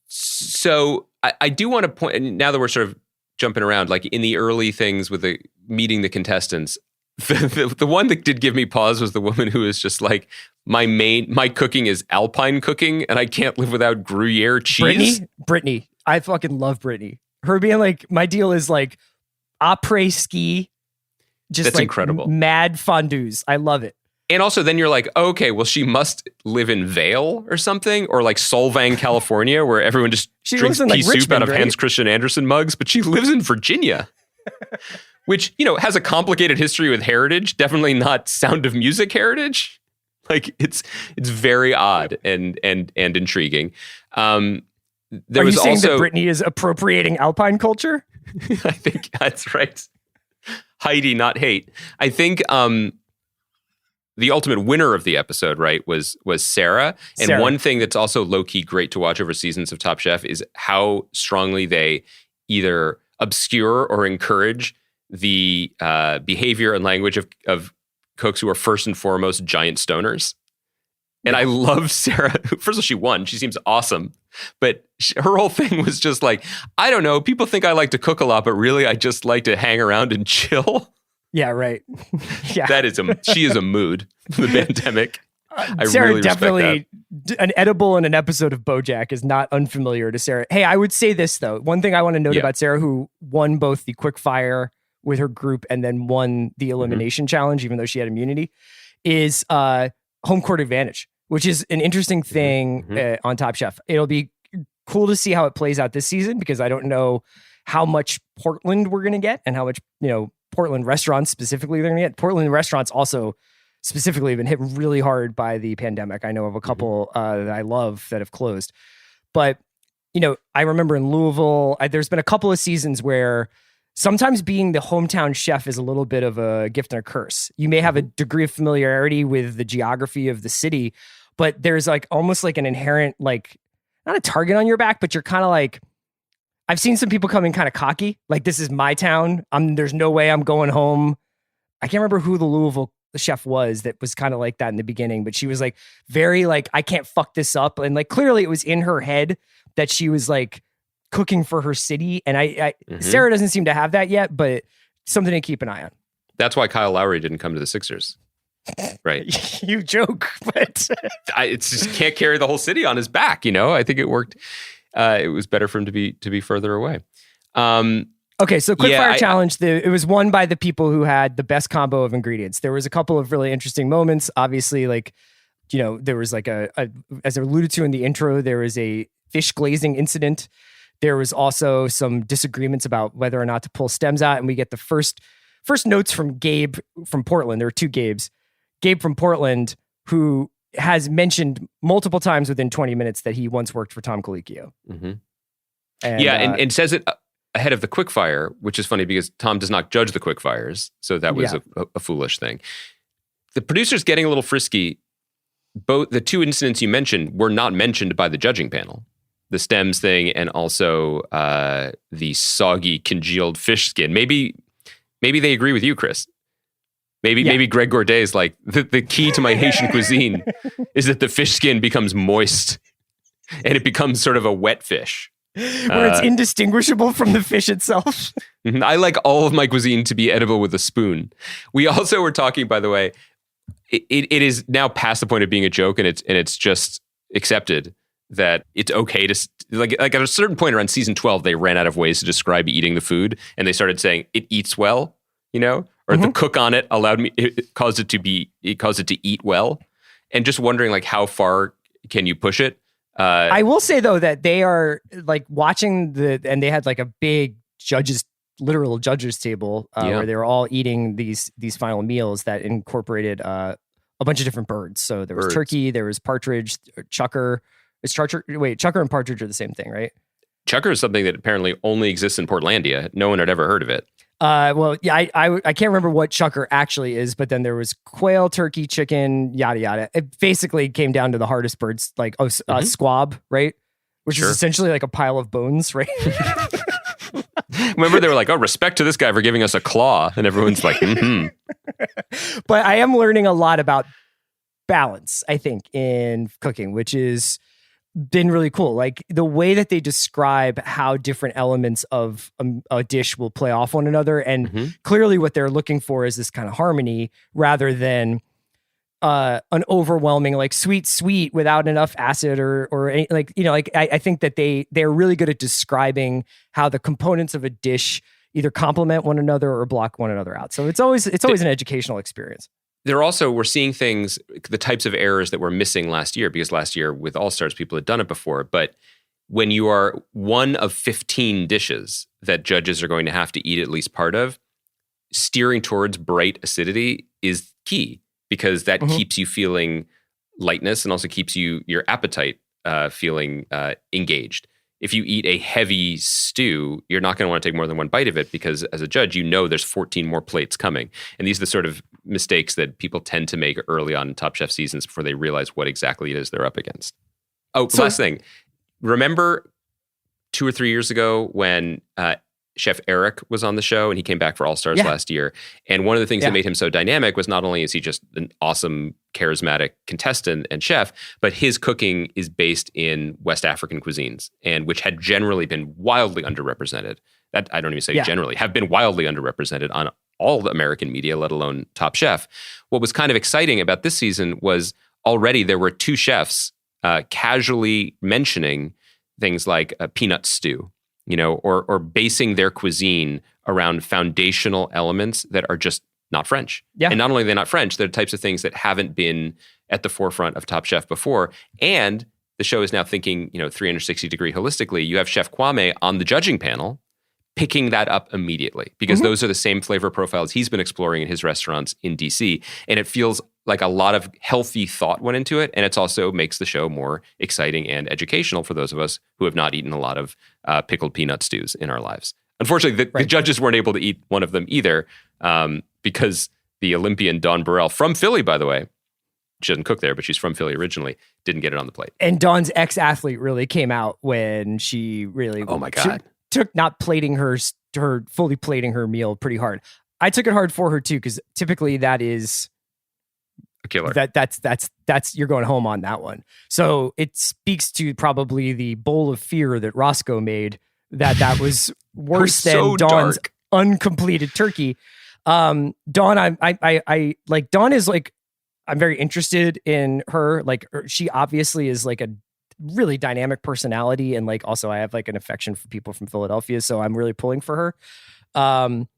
So I do want to point, and now that we're sort of jumping around, like in the early things with the meeting the contestants, the one that did give me pause was the woman who was just like, my cooking is Alpine cooking, and I can't live without Gruyere cheese. Brittany. I fucking love Brittany. Her being like, my deal is like après ski, just That's like incredible. Mad fondues. I love it. And also then you're like, oh, okay, well, she must live in Vail or something, or like Solvang, California, where everyone just drinks in, pea like, soup Richmond, out of right? Hans Christian Andersen mugs, but she lives in Virginia, which, has a complicated history with heritage, definitely not Sound of Music heritage. Like it's very odd and intriguing. There Are was you saying also that Brittany is appropriating Alpine culture? I think that's right. Heidi, not hate. I think the ultimate winner of the episode, right, was Sarah. And Sarah. one thing that's also low-key great to watch over seasons of Top Chef is how strongly they either obscure or encourage the behavior and language of cooks who are first and foremost giant stoners. And I love Sarah. First of all, she won. She seems awesome. But her whole thing was just like, I don't know, people think I like to cook a lot, but really I just like to hang around and chill. Yeah, right. Yeah. She is a mood, the pandemic. I Sarah really respect definitely, an edible in an episode of BoJack is not unfamiliar to Sarah. Hey, I would say this, though. One thing I want to note about Sarah, who won both the quickfire with her group and then won the elimination challenge, even though she had immunity, is home court advantage, which is an interesting thing on Top Chef. It'll be cool to see how it plays out this season, because I don't know how much Portland we're going to get and how much, Portland restaurants specifically they're going to get. Portland restaurants also specifically have been hit really hard by the pandemic. I know of a couple that I love that have closed. But, I remember in Louisville, there's been a couple of seasons where sometimes being the hometown chef is a little bit of a gift and a curse. You may have a degree of familiarity with the geography of the city, but there's like almost like an inherent, like, not a target on your back, but you're kind of like, I've seen some people come in kind of cocky, like, this is my town. There's no way I'm going home. I can't remember who the Louisville chef was that was kind of like that in the beginning, but she was like very like, I can't fuck this up. And like, clearly it was in her head that she was like cooking for her city. And Sarah doesn't seem to have that yet, but something to keep an eye on. That's why Kyle Lowry didn't come to the Sixers. Right. You joke, but it's just can't carry the whole city on his back. I think it worked. It was better for him to be further away. Okay, so quickfire challenge. It was won by the people who had the best combo of ingredients. There was a couple of really interesting moments. Obviously, like, there was like as I alluded to in the intro, there was a fish glazing incident. There was also some disagreements about whether or not to pull stems out, and we get the first notes from Gabe from Portland. There were two Gabes. Gabe from Portland, who has mentioned multiple times within 20 minutes that he once worked for Tom Colicchio. And says it ahead of the quickfire, which is funny because Tom does not judge the quickfires. So that was a foolish thing. The producer's getting a little frisky. Both the two incidents you mentioned were not mentioned by the judging panel. The stems thing and also the soggy congealed fish skin. Maybe they agree with you, Chris. Maybe Greg Gourdet is like, the key to my Haitian cuisine is that the fish skin becomes moist and it becomes sort of a wet fish. Where it's indistinguishable from the fish itself. I like all of my cuisine to be edible with a spoon. We also were talking, by the way, it is now past the point of being a joke, and it's just accepted that it's okay to, like at a certain point around season 12, they ran out of ways to describe eating the food, and they started saying it eats well, or the cook on it caused it to eat well, and just wondering like how far can you push it. I will say though that they are like watching and they had like a big literal judges table where they were all eating these final meals that incorporated a bunch of different birds. So there was turkey, there was partridge, chucker. Chucker and partridge are the same thing, right? Chucker is something that apparently only exists in Portlandia. No one had ever heard of it. I can't remember what chucker actually is, but then there was quail, turkey, chicken, yada yada. It basically came down to the hardest birds, like squab, right? Which is essentially like a pile of bones, right? Remember, they were like, "Oh, respect to this guy for giving us a claw," and everyone's like, "Hmm." But I am learning a lot about balance, I think, in cooking, which is been really cool. Like the way that they describe how different elements of a dish will play off one another. And clearly what they're looking for is this kind of harmony rather than an overwhelming like sweet without enough acid or any, like, you know, like I think that they're really good at describing how the components of a dish either complement one another or block one another out. So it's always an educational experience. We're seeing things, the types of errors that were missing last year, because last year with All-Stars, people had done it before. But when you are one of 15 dishes that judges are going to have to eat at least part of, steering towards bright acidity is key, because that keeps you feeling lightness and also keeps your appetite feeling engaged. If you eat a heavy stew, you're not going to want to take more than one bite of it, because as a judge, you know there's 14 more plates coming. And these are the sort of mistakes that people tend to make early on in Top Chef seasons before they realize what exactly it is they're up against. Oh, last thing. Remember 2 or 3 years ago when Chef Eric was on the show and he came back for All-Stars last year. And one of the things that made him so dynamic was not only is he just an awesome, charismatic contestant and chef, but his cooking is based in West African cuisines, and which had generally been wildly underrepresented. That I don't even say generally, have been wildly underrepresented on all the American media, let alone Top Chef. What was kind of exciting about this season was already there were 2 chefs casually mentioning things like a peanut stew, you know, or basing their cuisine around foundational elements that are just not French. Yeah. And not only are they not French, they're types of things that haven't been at the forefront of Top Chef before. And the show is now thinking, 360 degree holistically. You have Chef Kwame on the judging panel picking that up immediately, because those are the same flavor profiles he's been exploring in his restaurants in DC. And it feels like a lot of healthy thought went into it. And it also makes the show more exciting and educational for those of us who have not eaten a lot of pickled peanut stews in our lives. Unfortunately, the judges weren't able to eat one of them either, because the Olympian Dawn Burrell, from Philly, by the way, she doesn't cook there, but she's from Philly originally, didn't get it on the plate. And Dawn's ex-athlete really came out when she really... Oh my God. Took not plating her fully plating her meal pretty hard. I took it hard for her too, because typically that is a killer. That's you're going home on that one. So it speaks to probably the bowl of fear that Roscoe made, that was worse than so Dawn's uncompleted turkey. Dawn, I like Dawn is like, I'm very interested in her. Like she obviously is like a really dynamic personality, and like also I have like an affection for people from Philadelphia, so I'm really pulling for her.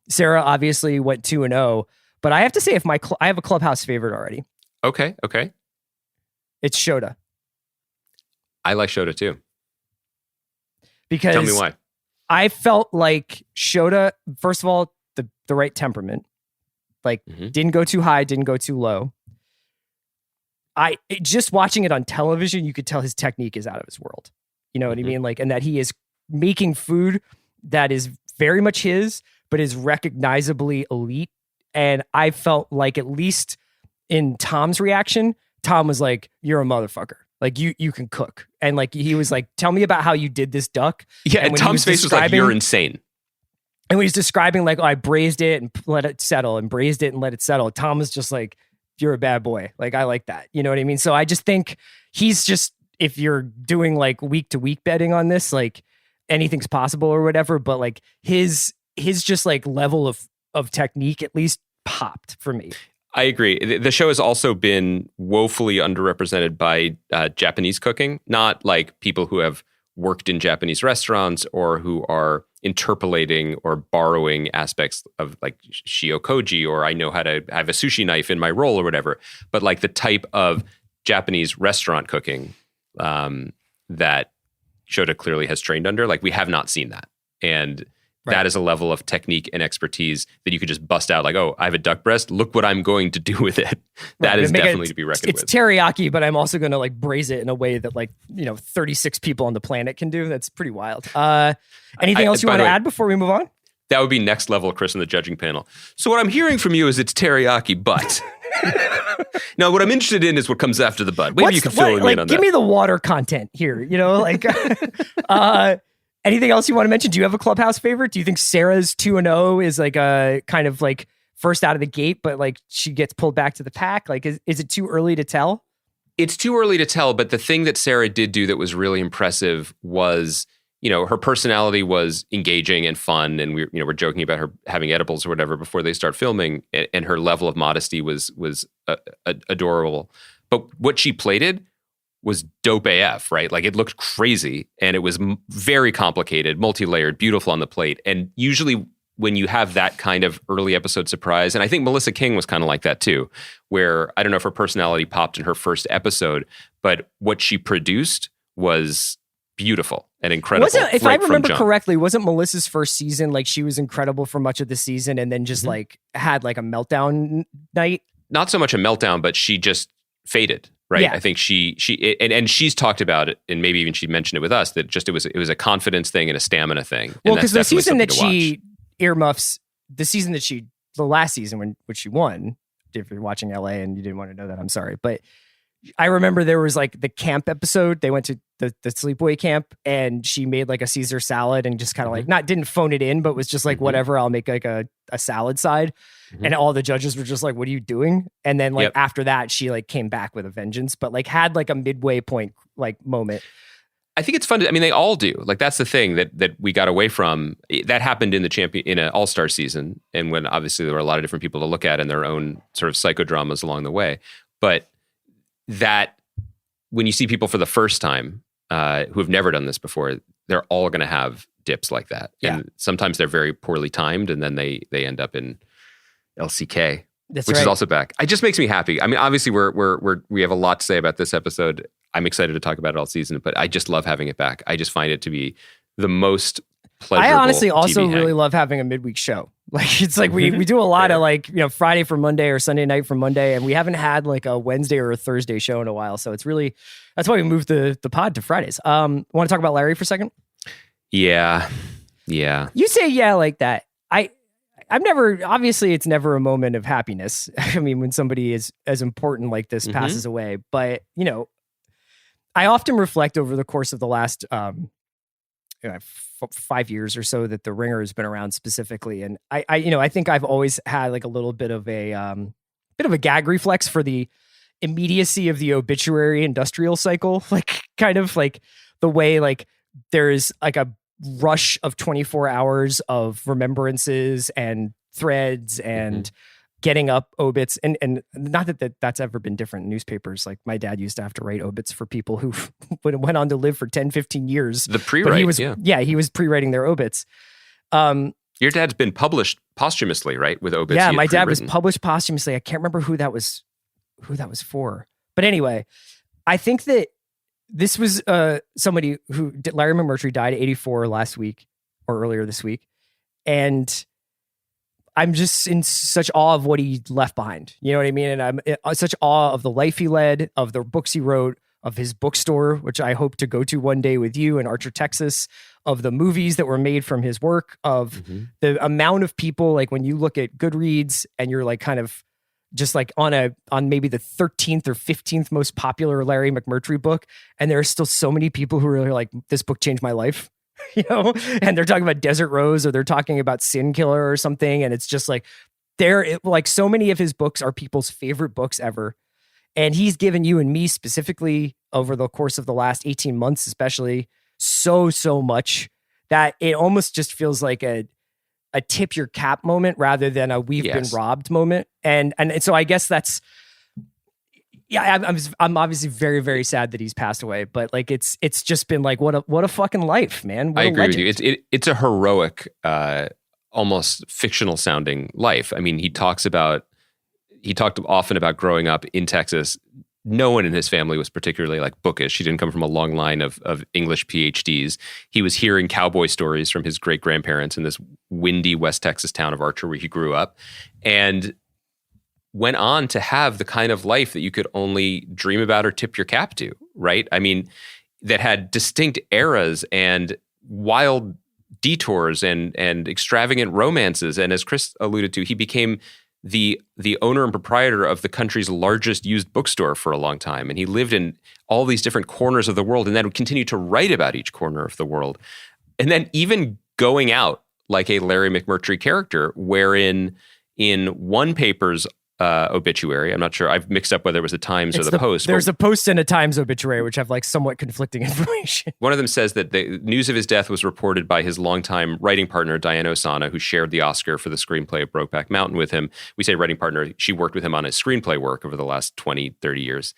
Sarah obviously went 2-0, but I have to say, if I have a clubhouse favorite already. Okay. It's Shota. I like Shota too. Because tell me why. I felt like Shota, first of all, the right temperament, like didn't go too high, didn't go too low. Just watching it on television, you could tell his technique is out of his world. You know what I mean? Like, and that he is making food that is very much his, but is recognizably elite. And I felt like, at least in Tom's reaction, Tom was like, "You're a motherfucker. Like you can cook." And like, he was like, "Tell me about how you did this duck." Yeah. And Tom's face was like, "You're insane." And when he's describing like, "Oh, I braised it and let it settle, and braised it and let it settle," Tom was just like, "You're a bad boy." Like, I like that. You know what I mean? So I just think he's just, if you're doing like week to week betting on this, like anything's possible or whatever, but like his just like level of technique at least popped for me. I agree. The show has also been woefully underrepresented by Japanese cooking, not like people who have worked in Japanese restaurants or who are interpolating or borrowing aspects of like shiokoji, or I know how to have a sushi knife in my roll or whatever, but like the type of Japanese restaurant cooking that Shota clearly has trained under, like we have not seen that. And that is a level of technique and expertise that you could just bust out like, "Oh, I have a duck breast. Look what I'm going to do with it." That is definitely to be reckoned with. It's teriyaki, but I'm also going to like braise it in a way that like, 36 people on the planet can do. That's pretty wild. Anything else you want to add before we move on? That would be next level, Chris, in the judging panel. So what I'm hearing from you is it's teriyaki, but now what I'm interested in is what comes after the but. Maybe you can fill me in on that. Give me the water content here, like anything else you want to mention? Do you have a clubhouse favorite? Do you think Sarah's 2-0 is like a kind of like first out of the gate, but like she gets pulled back to the pack? Like, is it too early to tell? It's too early to tell, but the thing that Sarah did do that was really impressive was, her personality was engaging and fun, and we're joking about her having edibles or whatever before they start filming, and her level of modesty was adorable. But what she plated was dope AF, right? Like, it looked crazy, and it was very complicated, multi-layered, beautiful on the plate. And usually when you have that kind of early episode surprise, and I think Melissa King was kind of like that too, where I don't know if her personality popped in her first episode, but what she produced was beautiful and incredible. If I remember correctly, wasn't Melissa's first season, like, she was incredible for much of the season and then just like had like a meltdown night? Not so much a meltdown, but she just faded. Right. Yeah. I think she she's talked about it, and maybe even she mentioned it with us, that just it was a confidence thing and a stamina thing. Well, because the season that she earmuffs, the last season which she won, if you're watching LA and you didn't want to know that, I'm sorry. But I remember there was like the camp episode. They went to the sleepaway camp, and she made like a Caesar salad and just kind of like, didn't phone it in, but was just like, whatever, I'll make like a salad side. And all the judges were just like, what are you doing? And then like after that, she like came back with a vengeance, but like had like a midway point like moment. I think it's fun. They all do. Like, that's the thing that we got away from. That happened in an All-Star season, and when obviously there were a lot of different people to look at and their own sort of psychodramas along the way. But that when you see people for the first time who have never done this before, they're all going to have dips like that. Yeah. And sometimes they're very poorly timed, and then they end up in LCK, which is also back. It just makes me happy. Obviously we have a lot to say about this episode. I'm excited to talk about it all season, but I just love having it back. I just find it to be the most pleasurable. I honestly also TV really love having a midweek show. Like, it's like we do a lot of like, Friday for Monday or Sunday night for Monday, and we haven't had like a Wednesday or a Thursday show in a while. So it's really, that's why we moved the pod to Fridays. Want to talk about Larry for a second? Yeah. You say yeah like that. I've never, obviously it's never a moment of happiness. When somebody is as important like this passes away, but I often reflect over the course of the last 5 years or so that the Ringer has been around specifically. And I think I've always had like a little bit of a gag reflex for the immediacy of the obituary industrial cycle. Like, kind of like the way like there's like a rush of 24 hours of remembrances and threads and getting up obits, and not that's ever been different in newspapers. Like, my dad used to have to write obits for people who went on to live for 10, 15 years. The pre-write, he was pre-writing their obits. Your dad's been published posthumously, right? With obits. Yeah, my dad was published posthumously. I can't remember who that was for. But anyway, I think that this was somebody who, Larry McMurtry, died at 84 last week or earlier this week. And I'm just in such awe of what he left behind. You know what I mean? And I'm in such awe of the life he led, of the books he wrote, of his bookstore, which I hope to go to one day with you in Archer, Texas, of the movies that were made from his work, of the amount of people, like when you look at Goodreads and you're like kind of just like on maybe the 13th or 15th most popular Larry McMurtry book, and there are still so many people who are like, this book changed my life. And they're talking about Desert Rose, or they're talking about Sin Killer or something. And it's just like, like so many of his books are people's favorite books ever. And he's given you and me specifically over the course of the last 18 months, especially so much that it almost just feels like a tip your cap moment rather than a we've been robbed moment. And so I guess that's, I'm obviously very, very sad that he's passed away, but like it's just been like what a fucking life, man. What I agree legend. with you. It's a heroic, almost fictional sounding life. He talked often about growing up in Texas. No one in his family was particularly like bookish. He didn't come from a long line of English PhDs. He was hearing cowboy stories from his great grandparents in this windy West Texas town of Archer where he grew up, and went on to have the kind of life that you could only dream about or tip your cap to, right? That had distinct eras and wild detours and extravagant romances. And as Chris alluded to, he became the owner and proprietor of the country's largest used bookstore for a long time. And he lived in all these different corners of the world, and then would continue to write about each corner of the world. And then even going out like a Larry McMurtry character, wherein in one paper's obituary. I'm not sure. I've mixed up whether it was the Times or the Post. There's a Post and a Times obituary, which have like somewhat conflicting information. One of them says that the news of his death was reported by his longtime writing partner, Diana Ossana, who shared the Oscar for the screenplay of Brokeback Mountain with him. We say writing partner. She worked with him on his screenplay work over the last 20, 30 years.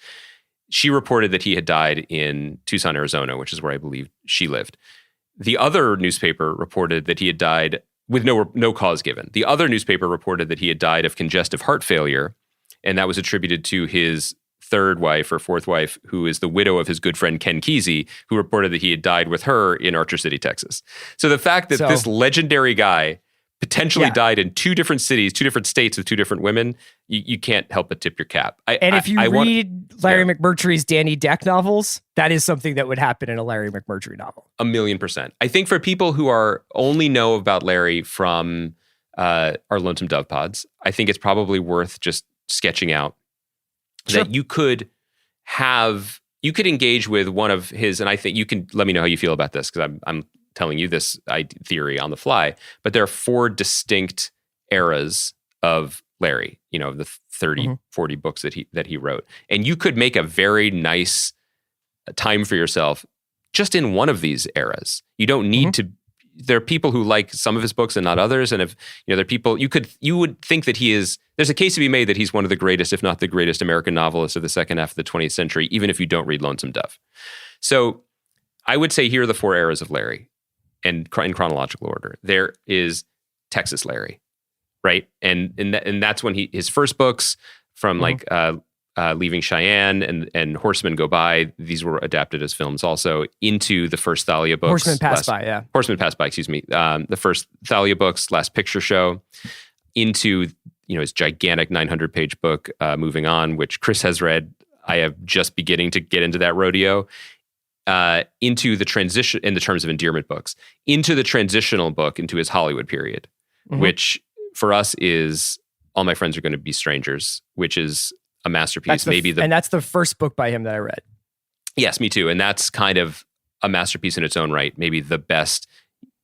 She reported that he had died in Tucson, Arizona, which is where I believe she lived. The other newspaper reported that he had died with no cause given. The other newspaper reported that he had died of congestive heart failure, and that was attributed to his third wife or fourth wife, who is the widow of his good friend Ken Kesey, who reported that he had died with her in Archer City, Texas. So the fact that this legendary guy potentially died in two different cities, two different states with two different women, you can't help but tip your cap. If you read Larry McMurtry's Danny Deck novels, that is something that would happen in a Larry McMurtry novel. 1,000,000%. I think for people who only know about Larry from our Lonesome Dove pods, I think it's probably worth just sketching out that you could engage with one of his, and I think you can let me know how you feel about this, because I'm telling you this theory on the fly, but there are 4 distinct eras of Larry, the 30, 40 books that he wrote. And you could make a very nice time for yourself just in one of these eras. You don't need to, there are people who like some of his books and not others. And if, there are people, you would think that there's a case to be made that he's one of the greatest, if not the greatest American novelist of the second half of the 20th century, even if you don't read Lonesome Dove. So I would say here are the 4 eras of Larry. And in chronological order, there is Texas Larry, right? And that's when his first books from Leaving Cheyenne and Horsemen Go By, these were adapted as films also, into the first Thalia books. Horsemen Pass By, excuse me. The first Thalia books, Last Picture Show, into his gigantic 900-page book, Moving On, which Chris has read. I have just beginning to get into that rodeo. Into the transition, in the terms of endearment books, into the transitional book, into his Hollywood period, which for us is All My Friends Are Going to Be Strangers, which is a masterpiece. And that's the first book by him that I read. Yes, me too. And that's kind of a masterpiece in its own right. Maybe the best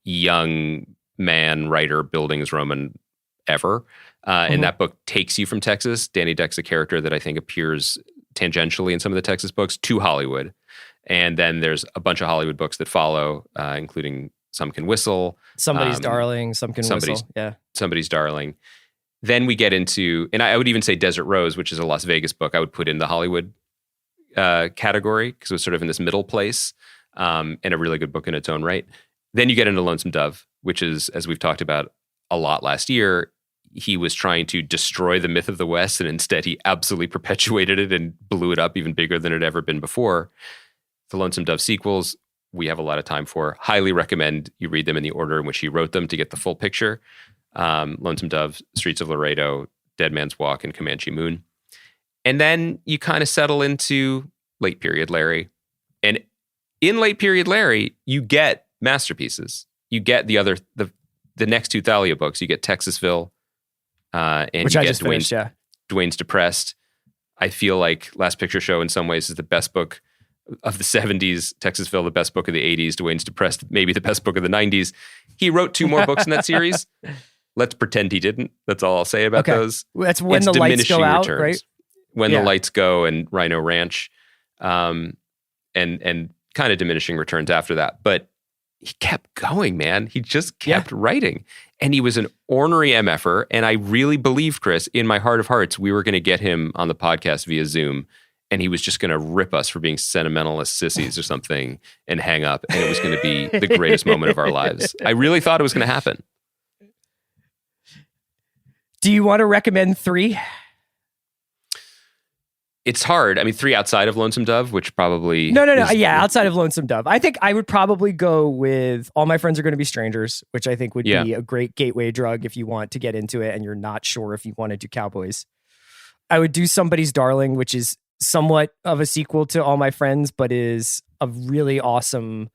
young man writer building his Roman ever. And that book takes you from Texas. Danny Deck's a character that I think appears tangentially in some of the Texas books to Hollywood. And then there's a bunch of Hollywood books that follow, including Some Can Whistle. Somebody's Darling, Some Can Whistle. Yeah. Somebody's Darling. Then we get into, and I would even say Desert Rose, which is a Las Vegas book, I would put in the Hollywood category, because it was sort of in this middle place, and a really good book in its own right. Then you get into Lonesome Dove, which is, as we've talked about a lot last year, he was trying to destroy the myth of the West, and instead he absolutely perpetuated it and blew it up even bigger than it had ever been before. The Lonesome Dove sequels, we have a lot of time for. Highly recommend you read them in the order in which he wrote them to get the full picture. Lonesome Dove, Streets of Laredo, Dead Man's Walk, and Comanche Moon. And then you kind of settle into late period Larry. And in late period Larry, you get masterpieces. You get the next 2 Thalia books. You get Texasville, and which you I get just finished, Dwayne's Depressed. I feel like Last Picture Show in some ways is the best book of the 70s, Texasville, the best book of the 80s, Dwayne's Depressed, maybe the best book of the 90s. He wrote 2 more books in that series. Let's pretend he didn't. That's all I'll say about those. That's when the lights go out, right? When the lights go, and Rhino Ranch, and kind of diminishing returns after that. But he kept going, man. He just kept writing. And he was an ornery MFer. And I really believed, Chris, in my heart of hearts, we were going to get him on the podcast via Zoom. And he was just going to rip us for being sentimentalist sissies or something and hang up. And it was going to be the greatest moment of our lives. I really thought it was going to happen. Do you want to recommend 3? It's hard. I mean, 3 outside of Lonesome Dove, which probably... No. Yeah, outside of Lonesome Dove. I think I would probably go with All My Friends Are Going to Be Strangers, which I think would be a great gateway drug if you want to get into it and you're not sure if you want to do cowboys. I would do Somebody's Darling, which is somewhat of a sequel to All My Friends, but is a really awesome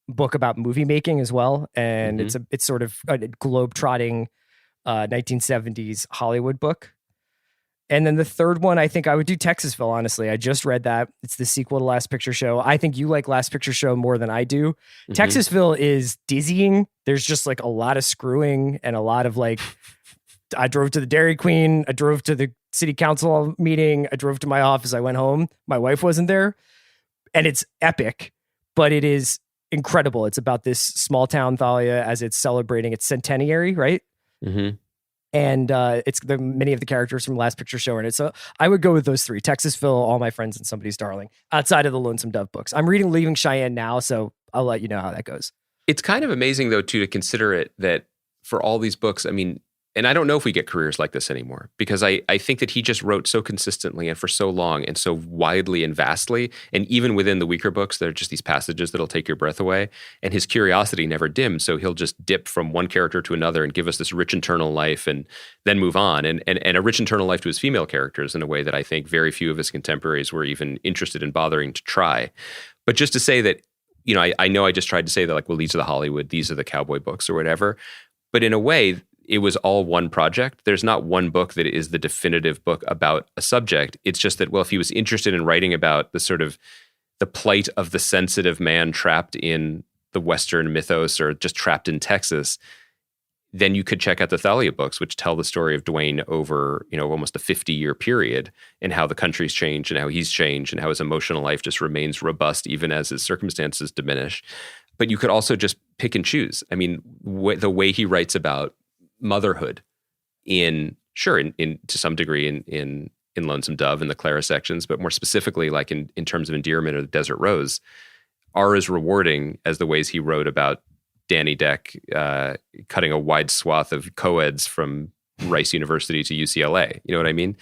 book about movie making as well. And it's sort of a globe-trotting 1970s Hollywood book. And then the third one, I think I would do Texasville, honestly. I just read that. It's the sequel to Last Picture Show. I think you like Last Picture Show more than I do. Texasville is dizzying. There's just like a lot of screwing and a lot of like, I drove to the Dairy Queen. I drove to the city council meeting. I drove to my office. I went home. My wife wasn't there. And it's epic, but it is incredible. It's about this small town Thalia as it's celebrating its centenary, right? Mm-hmm. And it's many of the characters from Last Picture Show in it. So I would go with those three: Texasville, All My Friends, and Somebody's Darling, outside of the Lonesome Dove books. I'm reading Leaving Cheyenne now, so I'll let you know how that goes. It's kind of amazing, though, too, to consider it that for all these books, I mean, and I don't know if we get careers like this anymore, because I think that he just wrote so consistently and for so long and so widely and vastly. And even within the weaker books, there are just these passages that'll take your breath away. And his curiosity never dims. So he'll just dip from one character to another and give us this rich internal life and then move on. And a rich internal life to his female characters in a way that I think very few of his contemporaries were even interested in bothering to try. But just to say that, you know I just tried to say that, like, well, these are the Hollywood, these are the cowboy books or whatever. But in a way, it was all one project. There's not one book that is the definitive book about a subject. It's just that, well, if he was interested in writing about the sort of the plight of the sensitive man trapped in the Western mythos or just trapped in Texas, then you could check out the Thalia books, which tell the story of Dwayne over, almost a 50-year period, and how the country's changed and how he's changed and how his emotional life just remains robust even as his circumstances diminish. But you could also just pick and choose. I mean, the way he writes about motherhood in to some degree in Lonesome Dove and the Clara sections, but more specifically, like in terms of Endearment or the Desert Rose, are as rewarding as the ways he wrote about Danny Deck cutting a wide swath of co-eds from Rice University to UCLA. You know what I mean?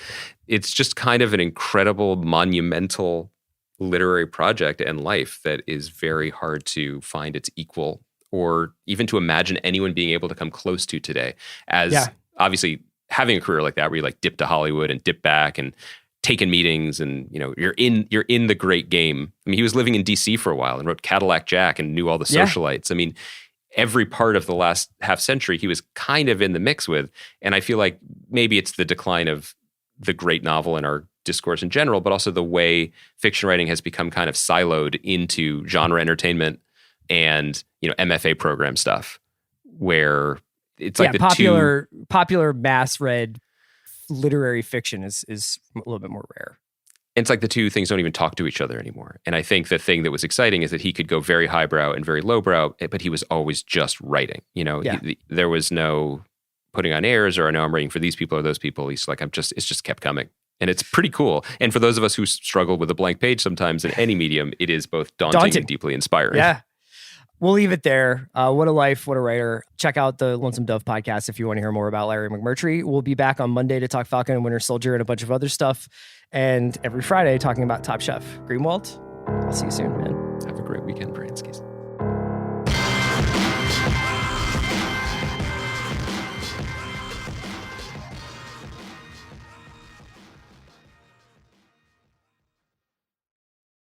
It's just kind of an incredible, monumental literary project and life that is very hard to find its equal, or even to imagine anyone being able to come close to today. As obviously having a career like that, where you like dip to Hollywood and dip back and taking meetings, and you're in the great game. I mean, he was living in DC for a while and wrote Cadillac Jack and knew all the socialites. I mean, every part of the last half century he was kind of in the mix with. And I feel like maybe it's the decline of the great novel in our discourse in general, but also the way fiction writing has become kind of siloed into genre entertainment and MFA program stuff, where it's like the popular mass read literary fiction is a little bit more rare. And it's like the two things don't even talk to each other anymore. And I think the thing that was exciting is that he could go very highbrow and very lowbrow, but he was always just writing. There was no putting on airs or no, I'm writing for these people or those people. He's like, it's just kept coming. And it's pretty cool. And for those of us who struggle with a blank page sometimes in any medium, it is both daunting and deeply inspiring. Yeah. We'll leave it there. What a life, what a writer. Check out the Lonesome Dove podcast if you want to hear more about Larry McMurtry. We'll be back on Monday to talk Falcon and Winter Soldier and a bunch of other stuff. And every Friday talking about Top Chef. Greenwald, I'll see you soon, man. Have a great weekend.